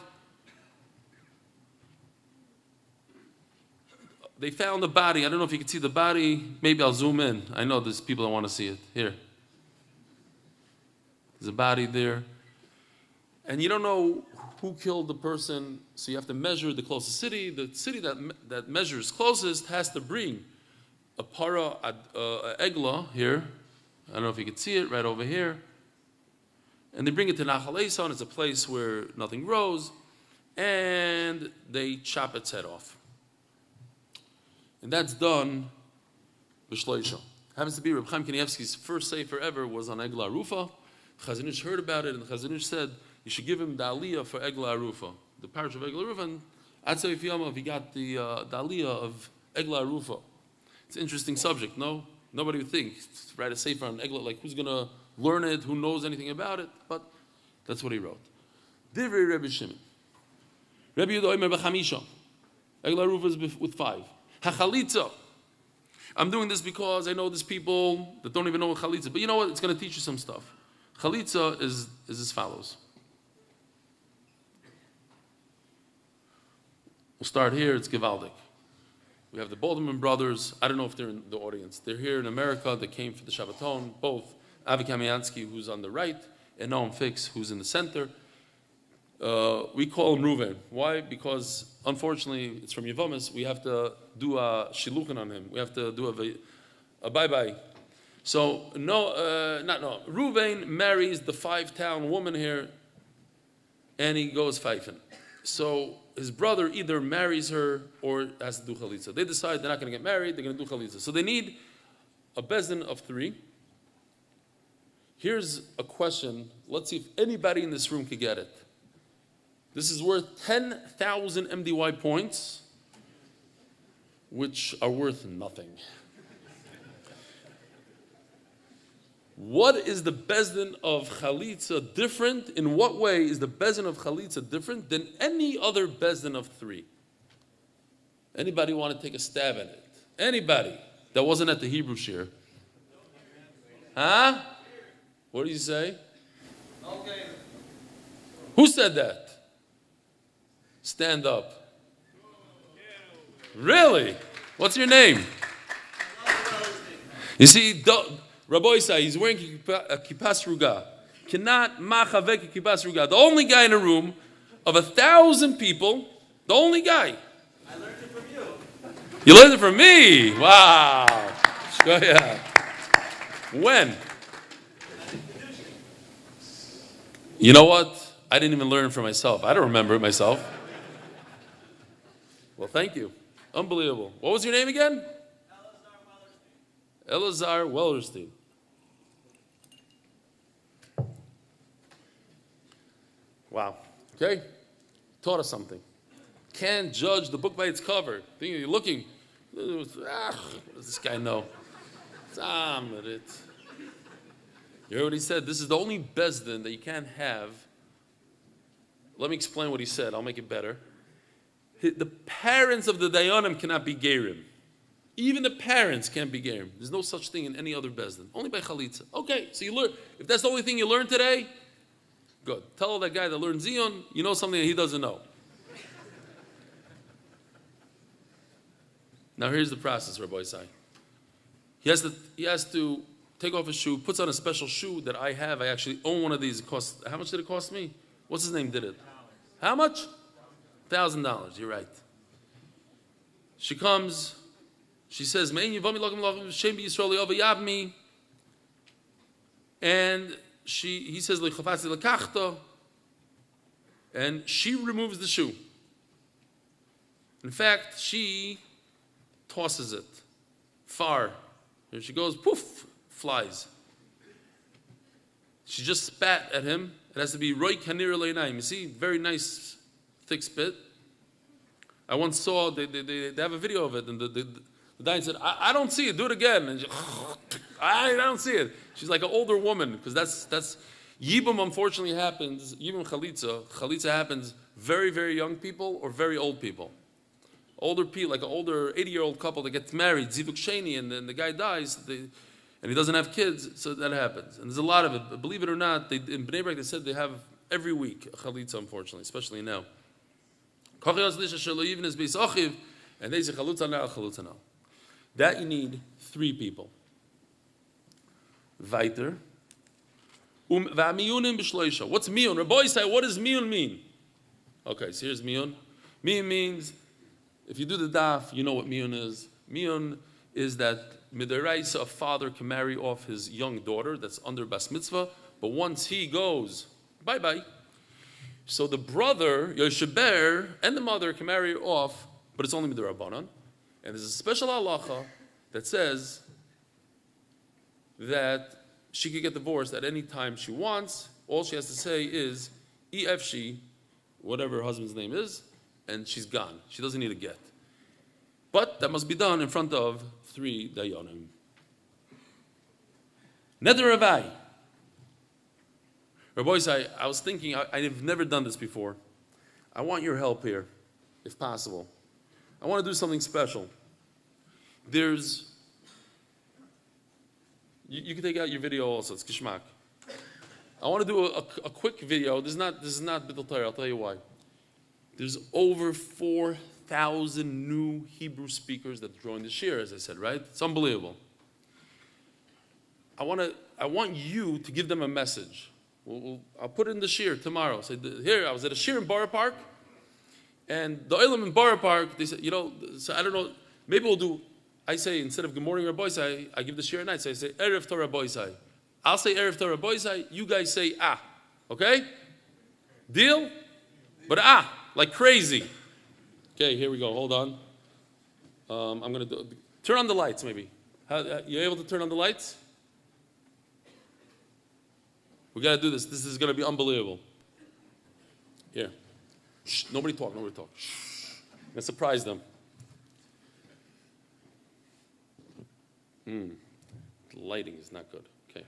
They found the body. I don't know if you can see the body. Maybe I'll zoom in. I know there's people that want to see it. Here. There's a body there. And you don't know who killed the person, so you have to measure the closest city. The city that measures closest has to bring a para, egla here. I don't know if you can see it right over here. And they bring it to Nachal Eson. It's a place where nothing grows. And they chop its head off. And that's done b'shloisha. Happens to be Reb Chaim Kanievsky's first sefer ever was on Egla Arufa. Chazon Ish heard about it, and Chazon Ish said, you should give him the aliyah for Egla Arufa, the parish of Egla Arufa. And Atzei Yom he got the aliyah of Egla Arufa. It's an interesting subject, no? Nobody would think, write a sefer on Egla, like who's going to learn it, who knows anything about it, but that's what he wrote. Divrei Rebbe Shimon. Rebbe Yehuda Omer b'chamisha. Egla Arufa is with 5. Hachalitza. I'm doing this because I know there's people that don't even know what chalitza, but you know what? It's going to teach you some stuff. Chalitza is as follows. We'll start here. It's Givaldic. We have the Balderman brothers. I don't know if they're in the audience. They're here in America. They came for the Shabbaton. Both Avi Kamiansky, who's on the right, and Noam Fix, who's in the center. We call him Ruven. Why? Because, unfortunately, it's from Yevamis. We have to do a shiluchin on him. We have to do a bye-bye. So, Ruven marries the 5-town woman here, and he goes pfeifen. So, his brother either marries her or has to do chalitza. They decide they're not going to get married, they're going to do chalitza. So they need a bezdin of 3. Here's a question. Let's see if anybody in this room could get it. This is worth 10,000 MDY points, which are worth nothing. What is the bezdin of chalitza different? In what way is the bezdin of chalitza different than any other bezdin of three? Anybody want to take a stab at it? Anybody that wasn't at the Hebrew shir? Huh? What did you say? Okay. Who said that? Stand up. Really? What's your name? You see, Rabbi Isai, he's wearing a kippas ruga. Cannot machavek a kippas ruga. The only guy in a room of 1,000 people, the only guy. I learned it from you. You learned it from me? Wow. Yeah. When? You know what? I didn't even learn it for myself. I don't remember it myself. Well, thank you. Unbelievable. What was your name again? Elazar Wellerstein. Wow. Okay. Taught us something. Can't judge the book by its cover. Thinking you're looking. What does this guy know? You heard what he said? This is the only bezdin that you can't have. Let me explain what he said. I'll make it better. The parents of the Dayanim cannot be Gerim. Even the parents can't be Gerim. There's no such thing in any other bezdin. Only by Chalitza. Okay, so you learn. If that's the only thing you learned today, good. Tell that guy that learned Zion, you know something that he doesn't know. Now here's the process, Rabbi Isai. He has to take off his shoe, puts on a special shoe that I have. I actually own one of these. It cost, how much did it cost me? What's his name did it? How much? $1,000. You're right. She comes. She says, and he says, and she removes the shoe. In fact, she tosses it far. Here she goes, poof, flies. She just spat at him. It has to be roi kanir leinaim. You see, very nice, thick spit. I once saw, they have a video of it, and the guy said, I don't see it, do it again. And she, I don't see it. She's like an older woman, because that's Yibum unfortunately happens, Yibum Chalitza happens very, very young people or very old people. Older people, like an older 80-year-old couple that gets married, Zivuk Sheni, and then the guy dies, and he doesn't have kids, so that happens. And there's a lot of it. But believe it or not, in Bnei Brak they said they have every week a Chalitza, unfortunately, especially now. And they say Chalitza now. That you need 3 people. Weiter. What's miyun? Rabbi Isai, what does miyun mean? Okay, so here's miyun. Miyun means, if you do the daf, you know what miyun is. Miyun is that midaraisa, a father can marry off his young daughter that's under bas mitzvah, but once he goes, bye-bye. So the brother, Yosheber, and the mother can marry off, but it's only midarabanan. And there's a special halacha that says that she could get divorced at any time she wants. All she has to say is, EFshe, whatever her husband's name is, and she's gone. She doesn't need a get. But that must be done in front of 3 dayanim. Neder Ravai. Rabbi Isai, I was thinking, I've never done this before. I want your help here, if possible. I want to do something special. You can take out your video also, it's Gishmak. I want to do a quick video. This is not B'tul Torah, I'll tell you why. There's over 4,000 new Hebrew speakers that joined the shir, as I said, right? It's unbelievable. I want you to give them a message. I'll put it in the shir tomorrow. Say, here, I was at a shir in Borough Park, and the Olam in Borough Park, they said, so I don't know, maybe we'll do, I say, instead of good morning Rabbi Isai, I give the shir at night, so I say, Erev Torah Rabbi Isai. I'll say Erev Torah Rabbi Isai, you guys say okay? Deal? But like crazy. Okay, here we go, hold on. I'm going to turn on the lights maybe. You able to turn on the lights? We got to do this. This is going to be unbelievable. Here. Shh, nobody talk. Shh. I'm going to surprise them. The lighting is not good. Okay.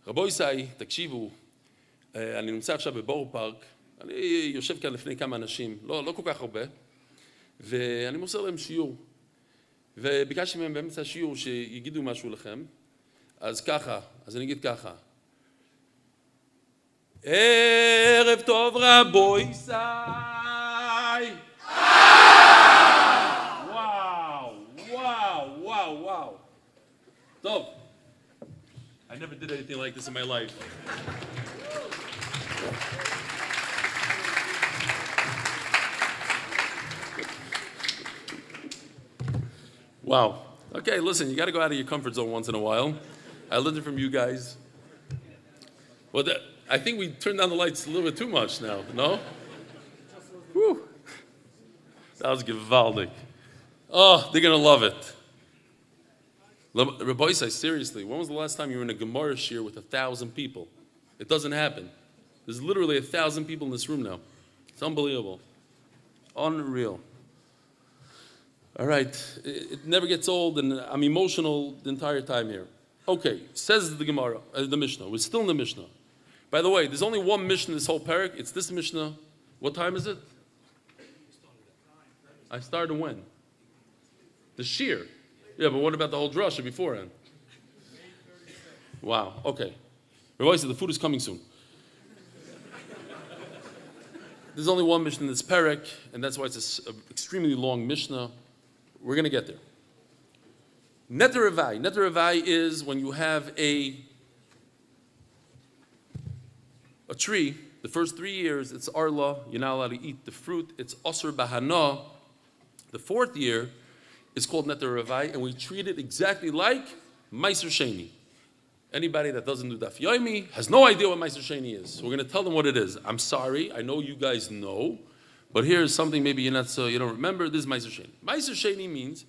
רבוי סי, תקשיבו, אני נמצא עכשיו בבור פארק, אני יושב כאן לפני כמה אנשים, לא כל כך הרבה, ואני מוסר להם שיעור. וביקשתי מהם באמצע השיעור שיגידו משהו לכם, אז ככה, אז אני אגיד ככה. ערב טוב רבוי סי! וואו. טוב. I never did anything like this in my life. Wow. Okay, listen, you got to go out of your comfort zone once in a while. I learned it from you guys. Well, I think we turned down the lights a little bit too much now, no? Whew. That was gewaldig. Oh, they're going to love it. Rabbi Isai, seriously, when was the last time you were in a Gemara shir with 1,000 people? It doesn't happen. There's literally 1,000 people in this room now. It's unbelievable. Unreal. All right, it never gets old, and I'm emotional the entire time here. Okay, says the Gemara, the Mishnah. We're still in the Mishnah. By the way, there's only one Mishnah in this whole parak. It's this Mishnah. What time is it? I started when? The shir. Yeah, but what about the whole drasha beforehand? Wow, okay. Rabbi said the food is coming soon. There's only one Mishnah in this parak, and that's why it's an extremely long Mishnah. We're going to get there. Neter Revai. Neter Revai is when you have a tree, the first 3 years, it's arla, you're not allowed to eat the fruit, it's asur bahana. The 4th year is called Neter Revai, and we treat it exactly like Meiser Sheni. Anybody that doesn't do Daf Yomi has no idea what Meiser Sheni is. So we're going to tell them what it is. I'm sorry, I know you guys know, but here's something maybe you're not so you don't remember. This is Meiser Sheni. Meiser Sheni means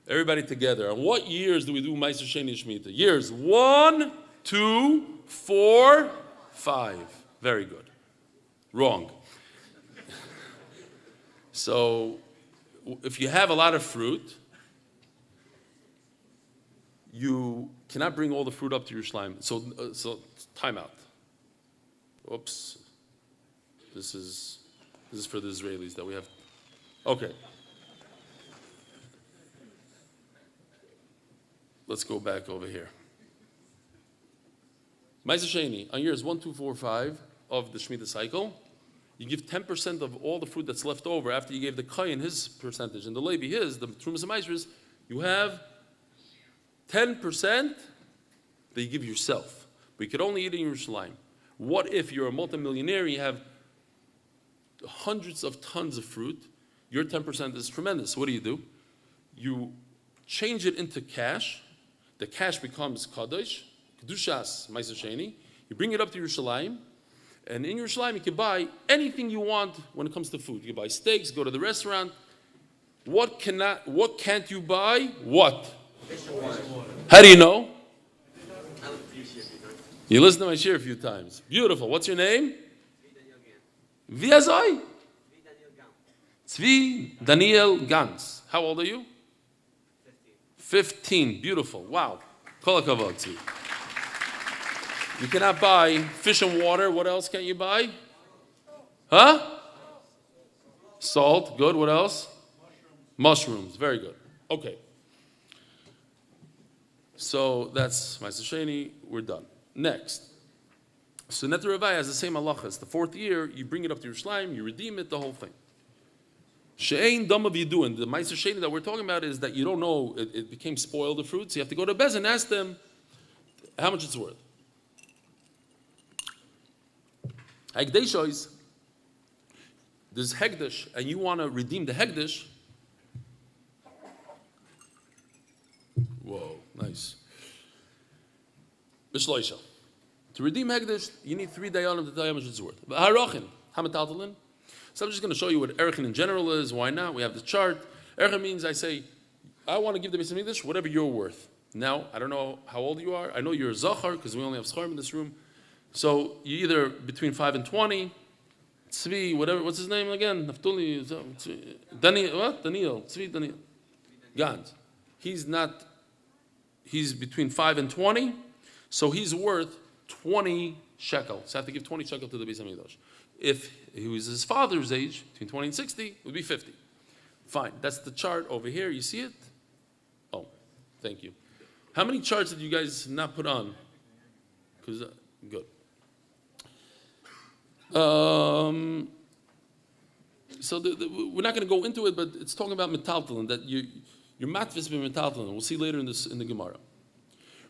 everybody together. And what years do we do Meiser Sheni Shemitah? Years 1, 2, 4, 5. Very good. Wrong. So if you have a lot of fruit, you cannot bring all the fruit up to your Shelaima. So time out. Oops. This is for the Israelis that we have. Okay. Let's go back over here. Meiser Sheni, on years 1, 2, 4, 5 of the Shemitah cycle, you give 10% of all the fruit that's left over after you gave the Cohn his percentage and the Levi his, the Trumas and Meisers, you have 10% that you give yourself. But you could only eat it in Yerushalayim. What if you're a multimillionaire and you have hundreds of tons of fruit? Your 10% is tremendous. What do? You change it into cash. The cash becomes Kadosh, Kedushas, Meiser Sheni. You bring it up to Yerushalayim. And in Yerushalayim, you can buy anything you want when it comes to food. You can buy steaks, go to the restaurant. What can't you buy? What? How do you know? You listened to my shir a few times. Beautiful. What's your name? Viazoi? Tzvi Daniel Gans. How old are you? 15. Beautiful. Wow. Kol hakavod, Tzvi. You cannot buy fish and water. What else can you buy? Huh? Salt. Good. What else? Mushrooms. Very good. Okay. So that's Meiser Sheni. We're done. Next. So Neter Revai has the same halachas. The 4th year, you bring it up to Yerushalayim, you redeem it, the whole thing. She'ein dam of Yidun. The Meiser Sheni that we're talking about is that you don't know, it became spoiled, the fruit, so you have to go to Bez and ask them how much it's worth. Hegdeshois, there's Hegdesh, and you want to redeem the Hegdesh. Whoa, nice. Bishloisha. To redeem Hegdesh, you need 3 dayanim to tell you how much it's worth. Harochin, hamataltalin. So I'm just going to show you what Erchin in general is. Why not? We have the chart. Erchin means I say, I want to give the Beis Hamikdash whatever you're worth. Now, I don't know how old you are. I know you're a Zachar because we only have Scharim in this room. So you either between 5 and 20, Tzvi, whatever, what's his name again? Naftuli, Daniel, what? Daniel, Tzvi Daniel. Gans. He's between 5 and 20. So he's worth 20 shekel. So I have to give 20 shekel to the Beis HaMikdash. If he was his father's age, between 20 and 60, it would be 50. Fine. That's the chart over here. You see it? Oh, thank you. How many charts did you guys not put on? Because good. So we're not going to go into it, but it's talking about metaltalin, that your matvis be metaltalin. We'll see later in the Gemara.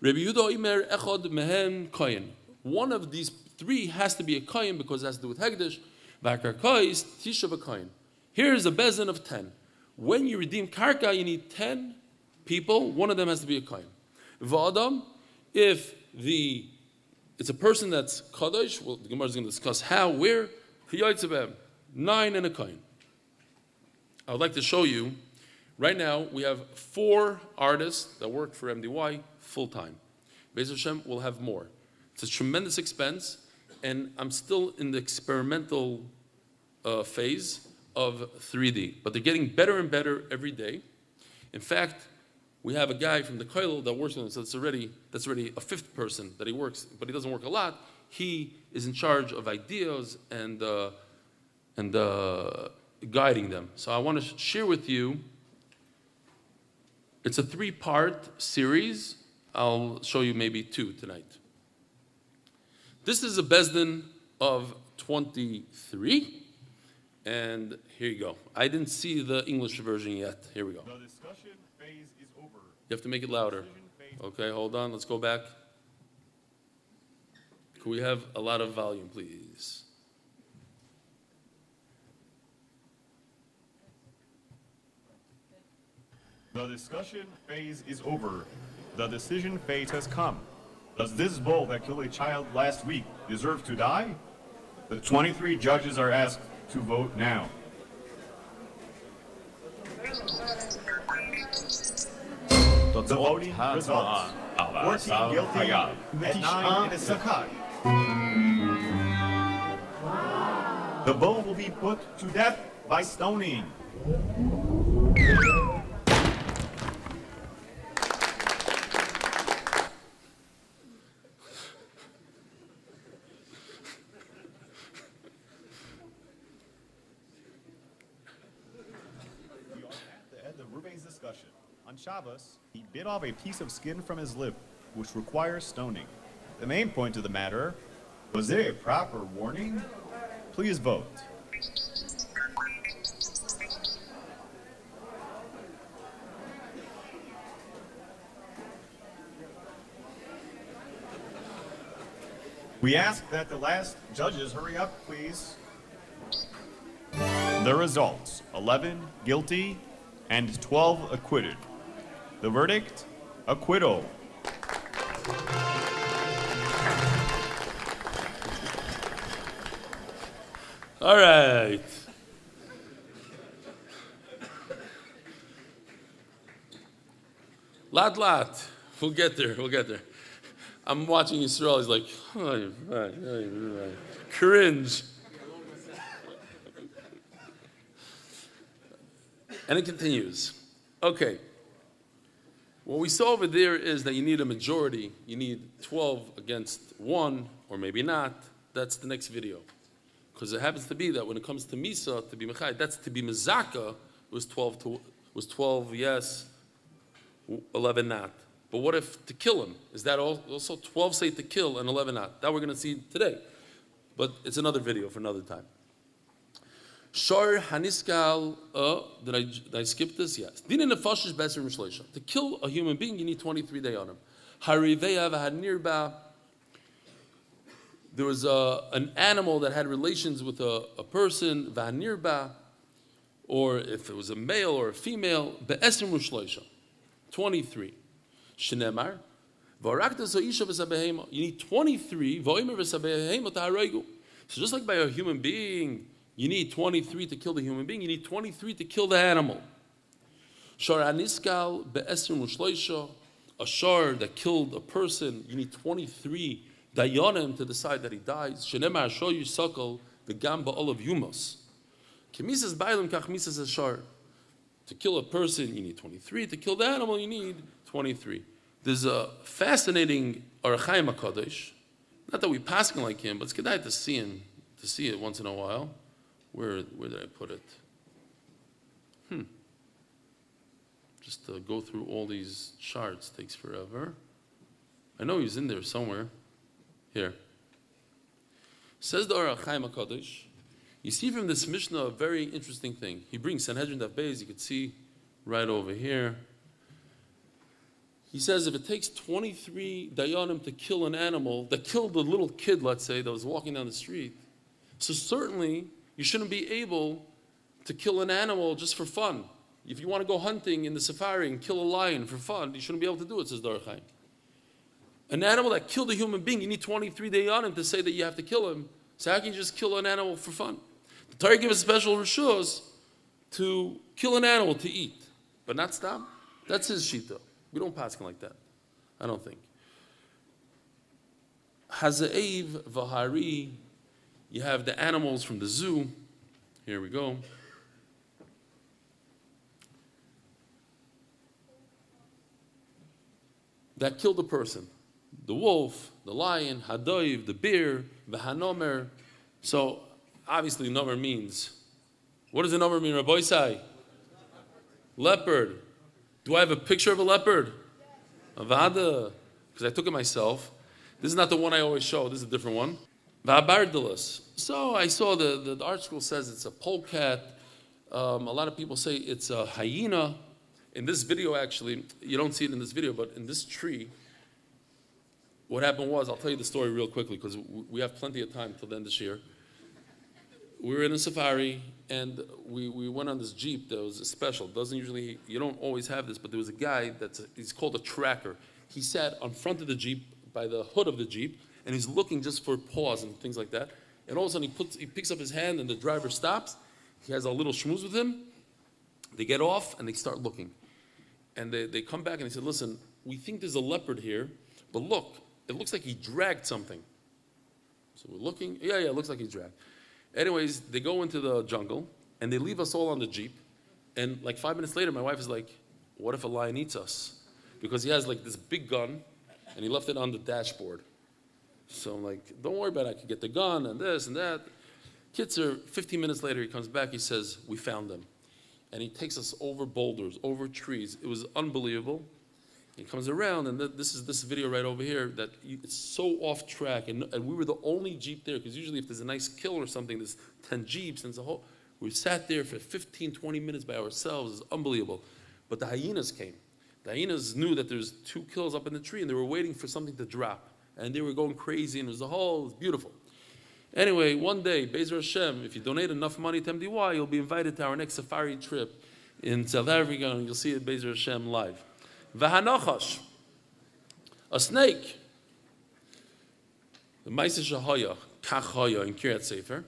Rabbi Yehuda Imer echad mehen kohen. One of these three has to be a kohen because it has to do with hegdish. V'akar kois tisha kohen. Here's a bezin of 10. When you redeem karka, you need 10 people. One of them has to be a kohen. V'adam, if it's a person that's kadosh, well, the Gemara is going to discuss how, where. 9 and a kohen. I would like to show you. Right now, we have 4 artists that work for MDY full-time. Beis Hashem will have more. It's a tremendous expense, and I'm still in the experimental phase of 3D. But they're getting better and better every day. In fact, we have a guy from the Koilel that works with him, so that's already a 5th person that he works, but he doesn't work a lot. He is in charge of ideas and guiding them. So I want to share with you. It's a 3-part series. I'll show you maybe 2 tonight. This is a Bezdin of 23. And here you go. I didn't see the English version yet. Here we go. The discussion phase is over. You have to make it louder. Okay, hold on. Let's go back. Can we have a lot of volume, please? The discussion phase is over. The decision phase has come. Does this bull that killed a child last week deserve to die? The 23 judges are asked to vote now. The voting results. 14 guilty and 9 innocent. The bull will be put to death by stoning. On Shabbos, he bit off a piece of skin from his lip, which requires stoning. The main point of the matter, was there a proper warning? Please vote. We ask that the last judges hurry up, please. The results, 11 guilty and 12 acquitted. The verdict, acquittal. All right. Lot. We'll get there. I'm watching Yisrael. He's like, cringe. And it continues. Okay. What we saw over there is that you need a majority. You need 12 against 1, or maybe not. That's the next video. Because it happens to be that when it comes to Misa, to be Mechai, that's to be Mezaka, was 12 yes, 11 not. But what if to kill him? Is that also 12 say to kill and 11 not? That we're going to see today. But it's another video for another time. Shor Haniskal, did I skip this? Yes. To kill a human being, you need 23 days on him. There was an animal that had relations with a person, or if it was a male or a female, 23. Shenemar, you need 23. So just like by a human being, you need 23 to kill the human being. You need 23 to kill the animal. A shar that killed a person, you need 23 dayanim to decide that he dies. Shenemar show you suckle the gamba all of yumos. Kemisas bailam kach misas a shar. To kill a person, you need 23. To kill the animal, you need 23. There's a fascinating Orach Chaim HaKadosh. Not that we passing like him, but it's kedai to see it once in a while. Where did I put it? Just to go through all these charts takes forever. I know he's in there somewhere. Here. Says the Orach Chaim HaKadosh. You see from this Mishnah a very interesting thing. He brings Sanhedrin Daf Beis. You can see right over here. He says if it takes 23 dayanim to kill an animal, that killed a little kid, let's say, that was walking down the street, so certainly you shouldn't be able to kill an animal just for fun. If you want to go hunting in the safari and kill a lion for fun, you shouldn't be able to do it, says the Orach Chaim. An animal that killed a human being, you need 23 dayanim to say that you have to kill him. So how can you just kill an animal for fun? The Torah gives special reshus to kill an animal to eat, but not stop. That's his shita. We don't pass him like that. I don't think. Haza'ev v'hari. You have the animals from the zoo. Here we go. That killed a person. The wolf, the lion, hadoiv, the bear, the hanomer. So obviously nomer means. What does the nomer mean, Rabbi Isai? Leopard. Do I have a picture of a leopard? Avada. Because I took it myself. This is not the one I always show. This is a different one. Vabardalas. So I saw the article says it's a polecat. A lot of people say it's a hyena. In this video, actually, you don't see it in this video, but in this tree, what happened was, I'll tell you the story real quickly because we have plenty of time till the end of this year. We were in a safari, and we went on this Jeep that was special. Doesn't usually, you don't always have this, but there was a guy he's called a tracker. He sat on front of the Jeep, by the hood of the Jeep, and he's looking just for paws and things like that. And all of a sudden he picks up his hand and the driver stops. He has a little schmooze with him. They get off and they start looking. And they come back and they said, listen, we think there's a leopard here, but look, it looks like he dragged something. So we're looking, yeah, it looks like he dragged. Anyways, they go into the jungle, and they leave us all on the Jeep. And like 5 minutes later, my wife is like, what if a lion eats us? Because he has like this big gun, and he left it on the dashboard. So I'm like, don't worry about it. I can get the gun and this and that. Kitzer, 15 minutes later, he comes back. He says, we found them. And he takes us over boulders, over trees. It was unbelievable. He comes around, and this is this video right over here that it's so off track, and we were the only Jeep there, because usually if there's a nice kill or something, there's 10 Jeeps, and it's a whole. We sat there for 15, 20 minutes by ourselves. It's unbelievable. But the hyenas came. The hyenas knew that there's 2 kills up in the tree, and they were waiting for something to drop, and they were going crazy, and it was beautiful. Anyway, one day, Be'ezer Hashem, if you donate enough money to MDY, you'll be invited to our next safari trip in South Africa, and you'll see it Be'ezer Hashem live. V'hanachash, a snake. The Ma'aseh Shahaya, Kachaya in Kiryat Sefer,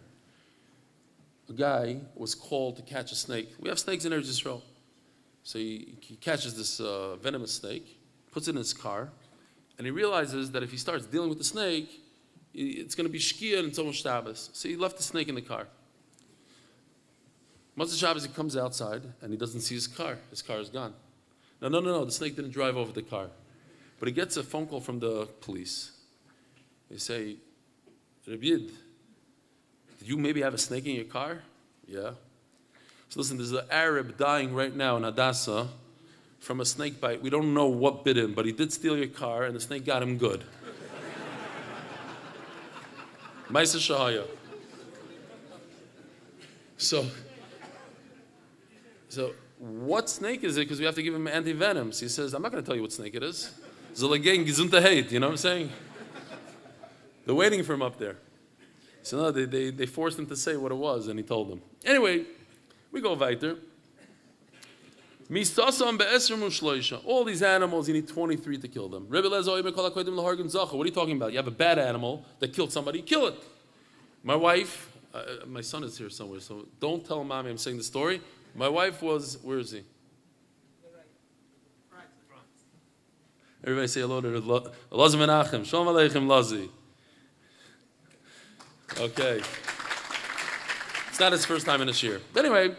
a guy was called to catch a snake. We have snakes in Eretz Yisrael. So he catches this venomous snake, puts it in his car, and he realizes that if he starts dealing with the snake, it's going to be shkia and it's almost Shabbos. So he left the snake in the car. Once Shabbos, he comes outside and he doesn't see his car. His car is gone. No, the snake didn't drive over the car. But he gets a phone call from the police. They say, Rabbi Yid, did you maybe have a snake in your car? Yeah. So listen, there's an Arab dying right now in Hadassah from a snake bite. We don't know what bit him, but he did steal your car and the snake got him good. Ma'aseh Shahaya. So what snake is it? Because we have to give him anti-venoms. He says, I'm not going to tell you what snake it is. Zolegen Gesundheit, you know what I'm saying? They're waiting for him up there. So no, they forced him to say what it was, and he told them. Anyway, we go weiter. All these animals, you need 23 to kill them. What are you talking about? You have a bad animal that killed somebody, kill it. My wife, my son is here somewhere, so don't tell mommy I'm saying the story. My wife was, where is he? Everybody say hello to Lazi Menachem. Shalom Aleichem, Lazi. Okay. It's not his first time in a shir. But anyway,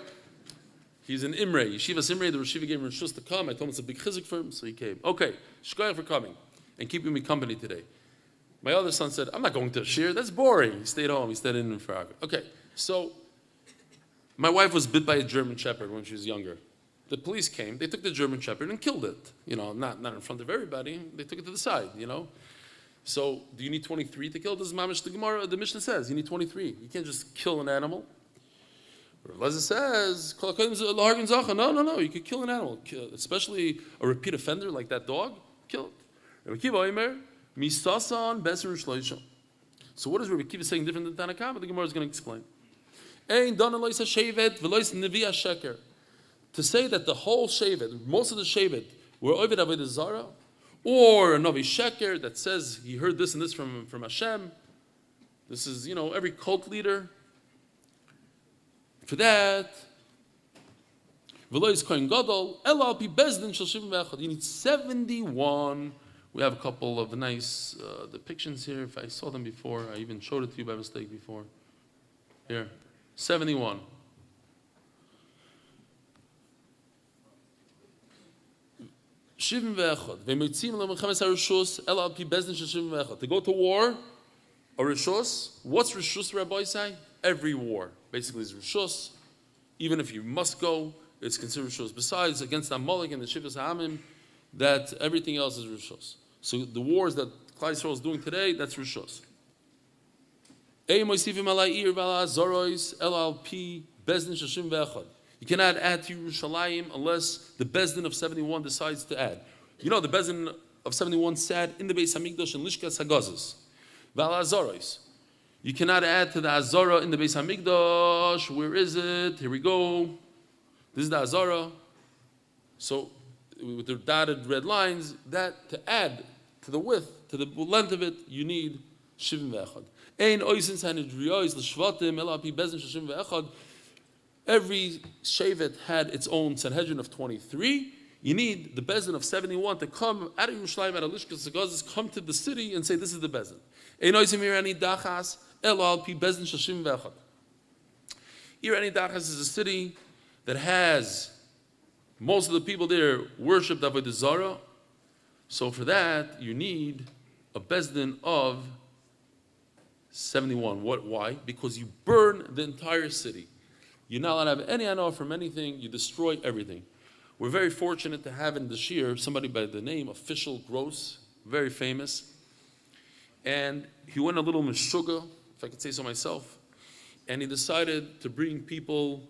He's in Imre, Yeshivas Imre. The Rishiva gave him Rishus to come. I told him it's a big chizik for him, so he came. Okay, shkoyach for coming and keeping me company today. My other son said, I'm not going to a shir. That's boring. He stayed home. He stayed in Frag. Okay, so my wife was bit by a German shepherd when she was younger. The police came. They took the German shepherd and killed it. You know, not in front of everybody. They took it to the side, you know. So do you need 23 to kill? This is mamish the Gemara. The Mishnah says you need 23. You can't just kill an animal. As it says, no. You could kill an animal, especially a repeat offender like that dog. Kill it. So what is Rabbi Kiva saying different than Tanakh? The Gemara is going to explain. To say that the whole shevet, most of the shevet, were Ovid Avodah Zarah, or a Navi Sheker that says he heard this and this from Hashem. This is, you know, every cult leader. For that, you need 71. We have a couple of nice depictions here. If I saw them before, I even showed it to you by mistake before. Here, 71. To go to war, a rishus. What's rishus, Rabbi say? Every war. Basically, is rishus. Even if you must go, it's considered rishus. Besides, against Amalek and the Shivas Hamim, that everything else is rishus. So the wars that Klal Yisrael is doing today, that's rishus. You cannot add to Yerushalayim unless the Bezdin of 71 decides to add. You know, the Bezdin of 71 sat in the Beis Hamikdash and Lishkas Hagazos. V'al you cannot add to the Azara in the Beis Hamikdash. Where is it? Here we go. This is the Azara. So, with the dotted red lines, that to add to the width, to the length of it, you need Shivim Ve'echad. Ein oisin Sanhedrin l'shvatim ela pi Bezdin Shivim Ve'echad. Every shevet had its own Sanhedrin of 23. You need the Bezdin of 71 to come out of Yerushalayim, out of Lishkas Hagazos, come to the city and say, this is the Bezdin. Irani Dachas is a city that has most of the people there worship Avodah Zarah. So for that, you need a Bezdin of 71. Why? Because you burn the entire city. You're not allowed to have any anah from anything. You destroy everything. We're very fortunate to have in the Shir somebody by the name of Fishel Gross, very famous. And he went a little meshuga, if I could say so myself, and he decided to bring people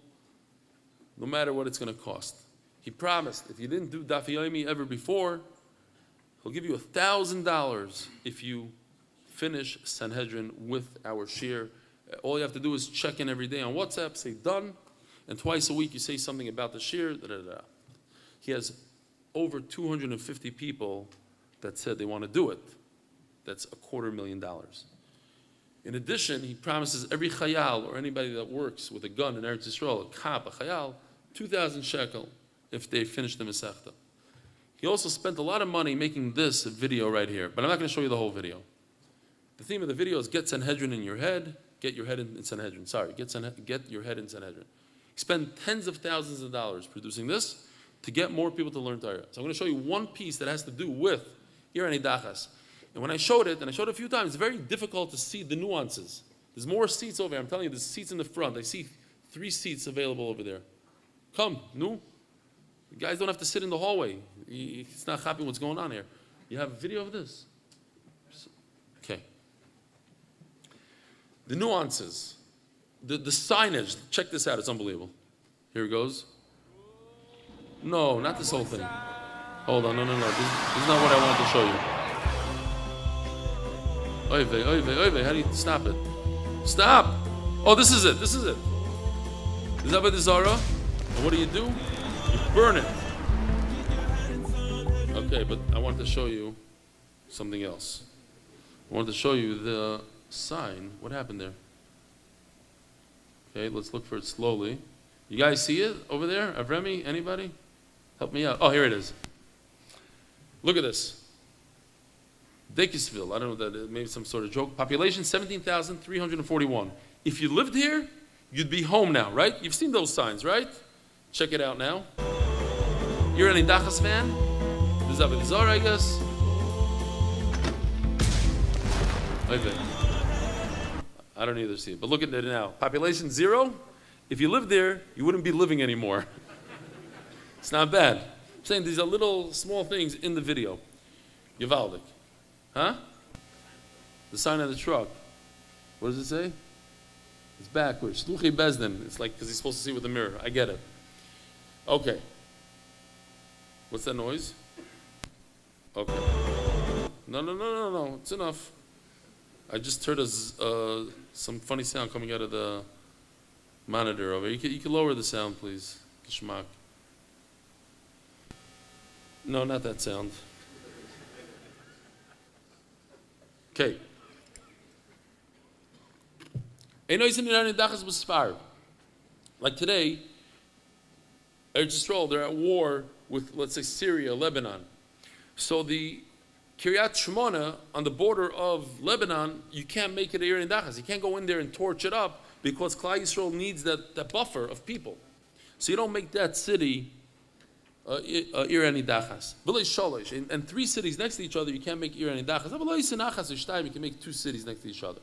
no matter what it's going to cost. He promised, if you didn't do Daf Yomi ever before, he'll give you $1,000 if you finish Sanhedrin with our Shir. All you have to do is check in every day on WhatsApp, say done, and twice a week you say something about the Shir. He has over 250 people that said they want to do it. That's $250,000. In addition, he promises every chayal or anybody that works with a gun in Eretz Yisrael, a kap, a chayal, 2,000 shekel if they finish the Masechta. He also spent a lot of money making this video right here, but I'm not going to show you the whole video. The theme of the video is get Sanhedrin in your head, get your head in Sanhedrin. Sorry, get your head in Sanhedrin. He spent tens of thousands of dollars producing this to get more people to learn Torah. So I'm going to show you one piece that has to do with Irani Dachas. And when I showed it, and I showed it a few times, it's very difficult to see the nuances. There's more seats over there. I'm telling you, there's seats in the front. I see 3 seats available over there. Come, no. The guys don't have to sit in the hallway. He's not happy what's going on here. You have a video of this? Okay. The nuances. The signage. Check this out. It's unbelievable. Here it goes. No, not this whole thing. Hold on. No. This is not what I wanted to show you. Oy, how do you stop it? Stop! Oh, this is it. This is Avodah Zarah. And what do? You burn it. Okay, but I wanted to show you something else. I wanted to show you the sign. What happened there? Okay, let's look for it slowly. You guys see it over there? Avremi? Anybody? Help me out. Oh, here it is. Look at this. Dekisville, I don't know that maybe some sort of joke. Population 17,341. If you lived here, you'd be home now, right? You've seen those signs, right? Check it out now. You're an Indachas fan? This is Avodah Zarah, I guess. I don't either see it, but look at it now. Population 0. If you lived there, you wouldn't be living anymore. It's not bad. I'm saying these are little small things in the video. Yavaldik. Huh? The sign on the truck. What does it say? It's backwards. Shluchi Bezdin. It's like because he's supposed to see with the mirror. I get it. Okay. What's that noise? Okay. No. It's enough. I just heard some funny sound coming out of the monitor over here. You can lower the sound, please. Geschmack. No, not that sound. Okay. Like today, Eretz Yisrael, they're at war with, let's say, Syria, Lebanon. So the Kiryat Shmona on the border of Lebanon, you can't make it a Ir Dachas. You can't go in there and torch it up because Klal Yisrael needs that buffer of people. So you don't make that city Ir Dachas. And 3 cities next to each other, you can't make Ir Dachas. You can make 2 cities next to each other.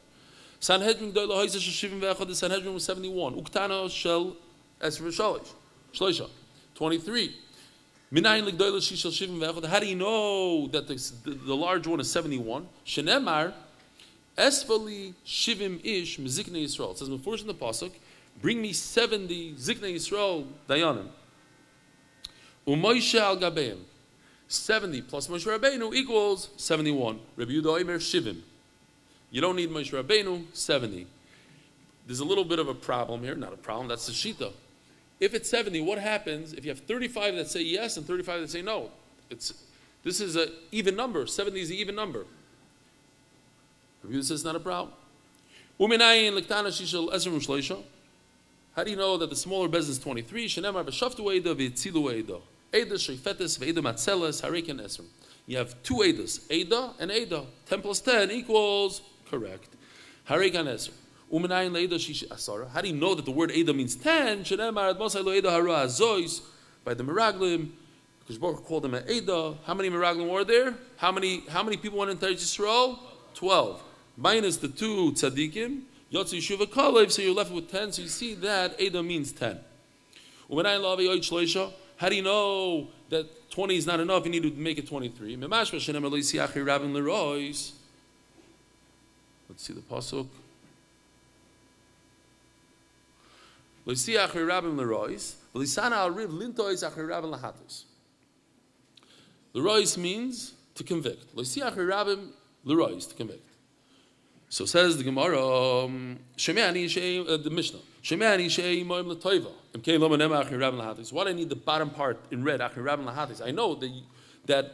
Sanhedrin, the Sanhedrin was 71. Uktana shel Shloisha. 23. How do you know that the large one is 71? Shenemar, Esfali Shivim Ish Mizikne Yisrael. It says before in the pasuk, bring me 70 Zikne Yisrael Dayanim. Umoisha al Gabeim. 70 plus Moshe Rabbeinu equals 71. Rabbi Yehuda Omer Shivim. You don't need Moshe Rabbeinu, 70. There's a little bit of a problem here. Not a problem, that's the Shita. If it's 70, what happens if you have 35 that say yes and 35 that say no? This is an even number. 70 is an even number. Review says it's not a problem. How do you know that the smaller bezin is 23? You have 2 Eidas, Eida and Eida. 10 plus 10 equals, correct. Harekan Esr. How do you know that the word Eida means 10? By the Miraglim, because Baruch called them an Eida. How many Miraglim were there? How many people went into Eretz Yisrael? 12. Minus the 2 tzaddikim, Yotzi Yeshuva Kalev, so you're left with 10. So you see that Eida means 10. How do you know that 20 is not enough? You need to make it 23. Let's see the pasuk. Lerois means to convict. To convict. So says the Gemara, the Mishnah. Why do I need the bottom part in red? I know that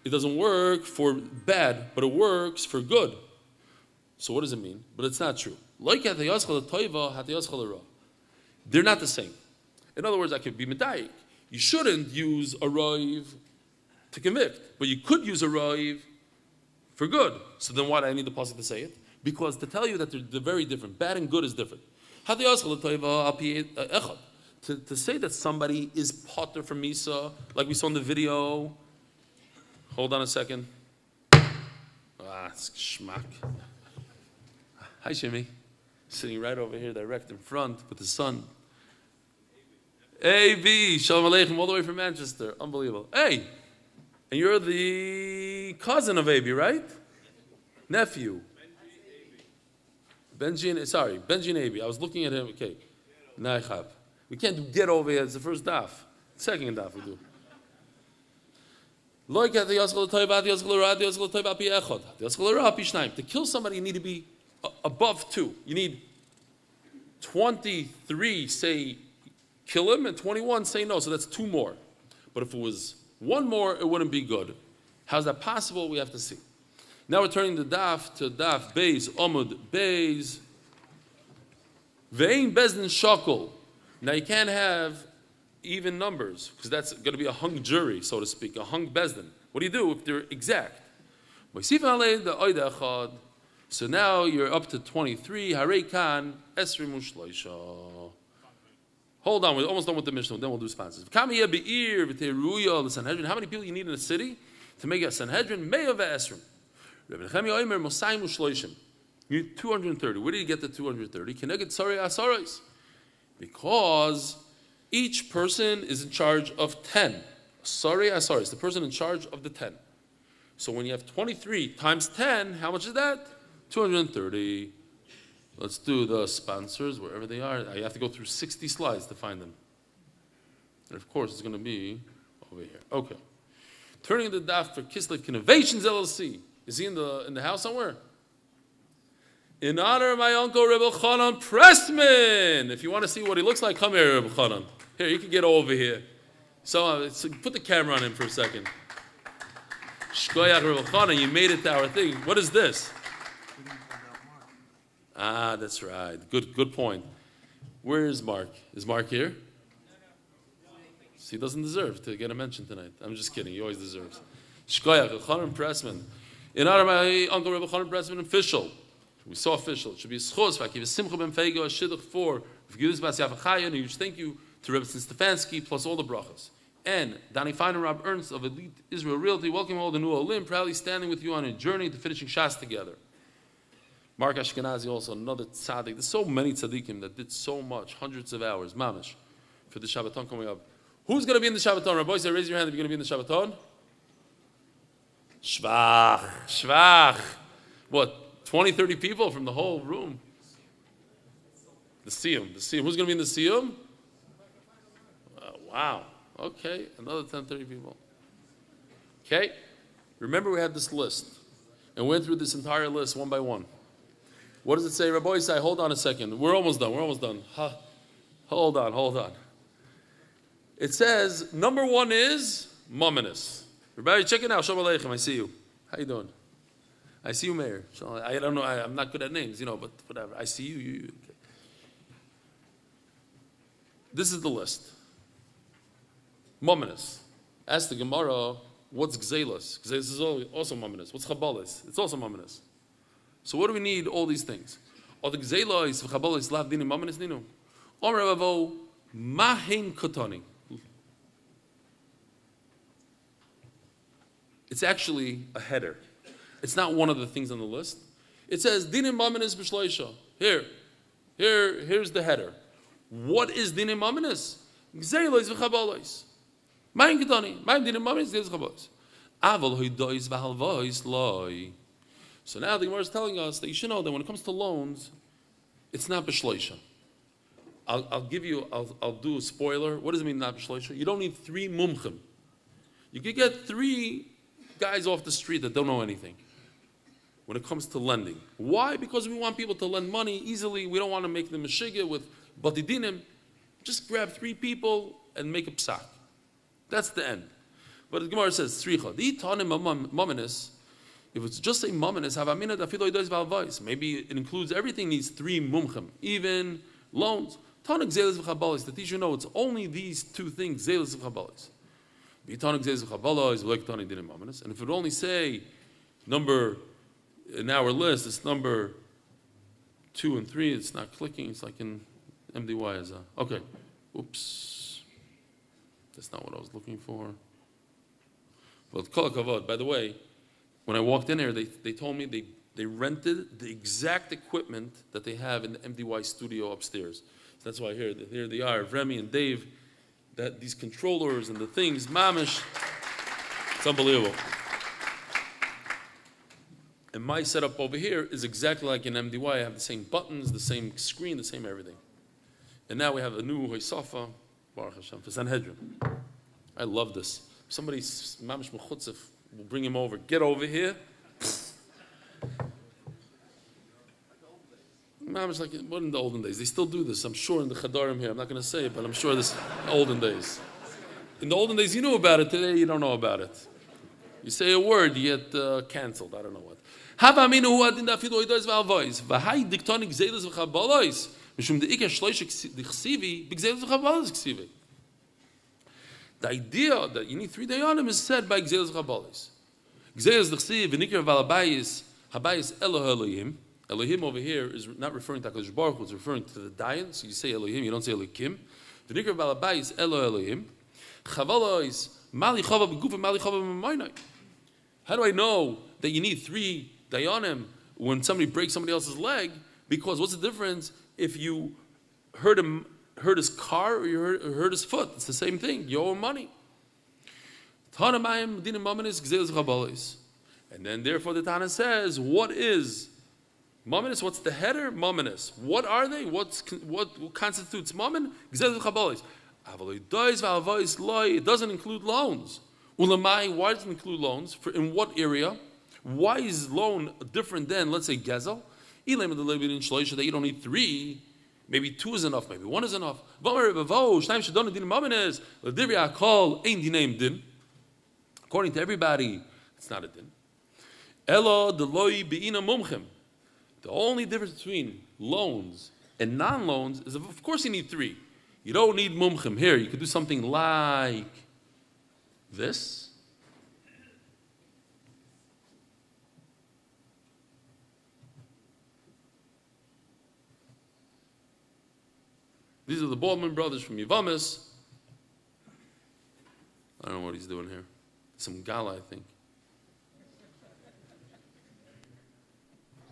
it doesn't work for bad, but it works for good. So what does it mean? But it's not true. They're not the same. In other words, I could be medayik. You shouldn't use a roiv to convict, but you could use a roiv for good. So then why do I need the pasuk to say it? Because to tell you that they're very different. Bad and good is different. To say that somebody is potter from Misa, like we saw in the video. Hold on a second. It's schmack. Hi, Shimmy. Sitting right over here, direct in front with the sun. A.B. Shalom Aleichem, all the way from Manchester. Unbelievable. Hey, and you're the cousin of A.B., right? Nephew. Benji and A.B. I was looking at him. Okay. Naichab. We can't get over here. It's the first daf. Second daf we do. To kill somebody, you need to be above 2. You need 23 say kill him and 21 say no. So that's 2 more. But if it was 1 more, it wouldn't be good. How's that possible? We have to see. Now we're turning the daf to Daf Beis, Amud Beis. Ve'ein bezdin shakol. Now you can't have even numbers because that's going to be a hung jury, so to speak, a hung bezdin. What do you do if they're exact? So now you're up to 23. Hareikan esrim u'shloisha. Hold on, we're almost done with the Mishnah, then we'll do sponsors. How many people you need in a city to make a Sanhedrin? Me'ah ve'esrim. Rabbi Nechemia Omer Mosayim u'shloishim. You need 230. Where do you get the 230? Keneged tzarei asaros. Because each person is in charge of 10. Tzarei asaros, the person in charge of the 10. So when you have 23 times 10, how much is that? 230. Let's do the sponsors, wherever they are. I have to go through 60 slides to find them. And of course, it's going to be over here. Okay. Turning the daf for Kislev Innovations LLC. Is he in the house somewhere? In honor of my uncle, Rebbe Chanan Pressman. If you want to see what he looks like, come here, Rebbe Chanan. Here, you can get over here. So put the camera on him for a second. Shkoyach Rebbe Chanan, you made it to our thing. What is this? Ah, that's right. Good point. Where is Mark? Is Mark here? So he doesn't deserve to get a mention tonight. I'm just kidding. He always deserves. Shkoyach, Chanan Pressman. In honor of my uncle, Rebbe Chanan Pressman, official. We saw official. It should be a schos. If I give a simcha ben feigo, a shidduch for, if you give this bas yafachaya, and a huge thank you to Rebbe Stefansky, plus all the brachas. And Danny Fein and Rob Ernst of Elite Israel Realty, welcome all the new Olim, proudly standing with you on a journey to finishing Shas together. Mark Ashkenazi, also another tzaddik. There's so many tzaddikim that did so much, hundreds of hours, mamish, for the Shabbaton coming up. Who's going to be in the Shabbaton? Rabbi, say, raise your hand if you're going to be in the Shabbaton. Shvach. What, 20, 30 people from the whole room? The Siyum. Who's going to be in the Siyum? Wow. Okay, another 10, 30 people. Okay, remember we had this list, and went through this entire list one by one. What does it say? Rabbi Isai, hold on a second. We're almost done. Hold on. It says, number one is Mominus. Rabbi, check it out. Shalom Aleichem, I see you. How you doing? I see you, Mayor. I don't know. I'm not good at names, but whatever. I see you. Okay. This is the list. Mominus. Ask the Gemara, what's Gzelas? Gzelas is also Mominus. What's Chabalis? It's also Mominus. So what do we need all these things? Or the Gzela is Chabalis lav dinim Mominus ninu. Omer Ravo mahin kotani. It's actually a header. It's not one of the things on the list. It says dinim Mominus b'shloisha. Here's the header. What is dinim Mominus? Gzela is v'chabalis. Mahin kotani. Mahin dinim Mominus is Chabalis. Aval hoidois v'halvois loy. So now the Gemara is telling us that you should know that when it comes to loans, it's not b'shloisha. I'll do a spoiler. What does it mean not b'shloisha? You don't need 3 mumchim. You could get 3 guys off the street that don't know anything when it comes to lending. Why? Because we want people to lend money easily. We don't want to make them meshigah with batidinim. Just grab 3 people and make a psak. That's the end. But the Gemara says, tzricha. The tanim mominus. If it's just a mominus, havamina dafilo idois valvais. Maybe it includes everything. Needs 3 mumchim, even loans. Tanik zelis v'chabalis. To teach you know, it's only these 2 things. Zelis v'chabalis. B'tanik zelis v'chabalis. Like tanik dinim mominus. And if it would only say number in our list, it's number 2 and 3. It's not clicking. It's like in MDY as a. Okay. Oops. That's not what I was looking for. Well, kol hakavod. By the way, when I walked in here, they told me they rented the exact equipment that they have in the MDY studio upstairs. So that's why here they are, Remy and Dave, that these controllers and the things, mamish. It's unbelievable. And my setup over here is exactly like in MDY. I have the same buttons, the same screen, the same everything. And now we have a new Hoysafa, Baruch Hashem, for Sanhedrin. I love this. Somebody, mamish mechutzef, we'll bring him over. Get over here. Mamish like what in the olden days? They still do this. I'm sure in the Chadarim here. I'm not going to say it, but I'm sure this olden days. In the olden days, you knew about it. Today, you don't know about it. You say a word, you get canceled. I don't know what. Havaminu hu adin dafidu oidois v'alvois. V'hai diktonik zelis v'chabalois. Mishum de'ikar shloish d'chsivi b'gzelis v'chabalois d'chsivi. The idea that you need 3 dayanim is said by Gzelis Chabalis. Gzelis d'chsiv v'nikar v'alabayis habayis Elohim. Elohim over here is not referring to HaKadosh Baruch Hu, it's referring to the dayan. So you say Elohim, you don't say Elohim. The nikra balabais elo Elohim. Chavalois mali chava b'guf mali chava b'maynai. How do I know that you need 3 dayanim when somebody breaks somebody else's leg? Because what's the difference if you hurt his car or you hurt his foot? It's the same thing. You owe him money. And then therefore the Tana says, what is Mamanis? What's the header? Mamanis. What are they? What constitutes Maman? It doesn't include loans. Ulamai, why does it include loans? In what area? Why is loan different than, let's say, Gezel? That you don't need 3. Maybe 2 is enough. Maybe 1 is enough. According to everybody, it's not a din. The only difference between loans and non-loans is, of course, you need 3. You don't need mumchim. Here, you could do something like this. These are the Baldwin brothers from Yavamis. I don't know what he's doing here. Some gala, I think.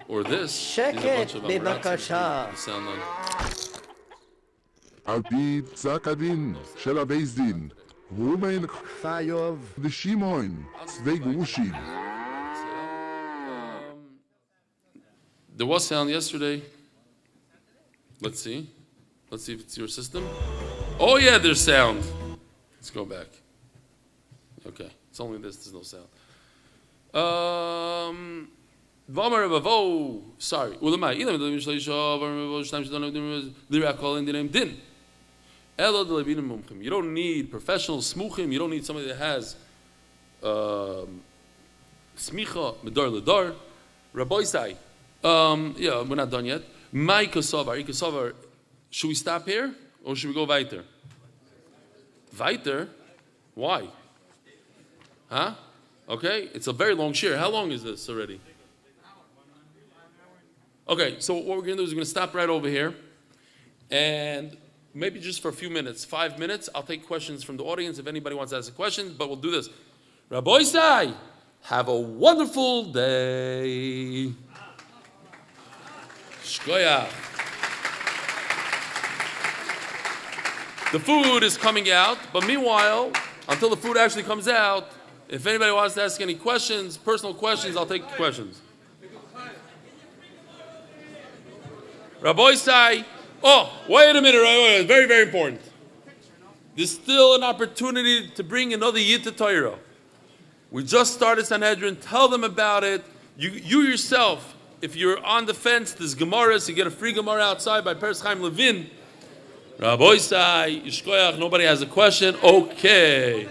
Or this. שקט, בבקשה. על פי פסק הדין של הבייס דין, רומן חייב לשמעון 2 גרושים. There was sound yesterday. Let's see. Let's see if it's your system. Oh yeah, there's sound. Let's go back. Okay, it's only this, there's no sound. Sorry. You don't need professional smuchim. You don't need somebody that has smicha medar ledar. Rabbi Sai. Yeah, we're not done yet. My kasavar. Should we stop here or should we go weiter? Weiter? Why? Huh? Okay, it's a very long shir. How long is this already? Okay, so what we're going to do is we're going to stop right over here. And maybe just for a few minutes, 5 minutes, I'll take questions from the audience if anybody wants to ask a question. But we'll do this. Rabbi Sai, have a wonderful day. Shkoyach. The food is coming out, but meanwhile, until the food actually comes out, if anybody wants to ask any questions, personal questions, I'll take questions. Rabbi Sai, wait a minute, wait, very, very important. There's still an opportunity to bring another Yid to Torah. We just started Sanhedrin, tell them about it. You yourself, if you're on the fence, there's Gemaras, you get a free Gemara outside by Peres Chaim Levin. Rabbi Sai, Yishkoyach, nobody has a question? Okay.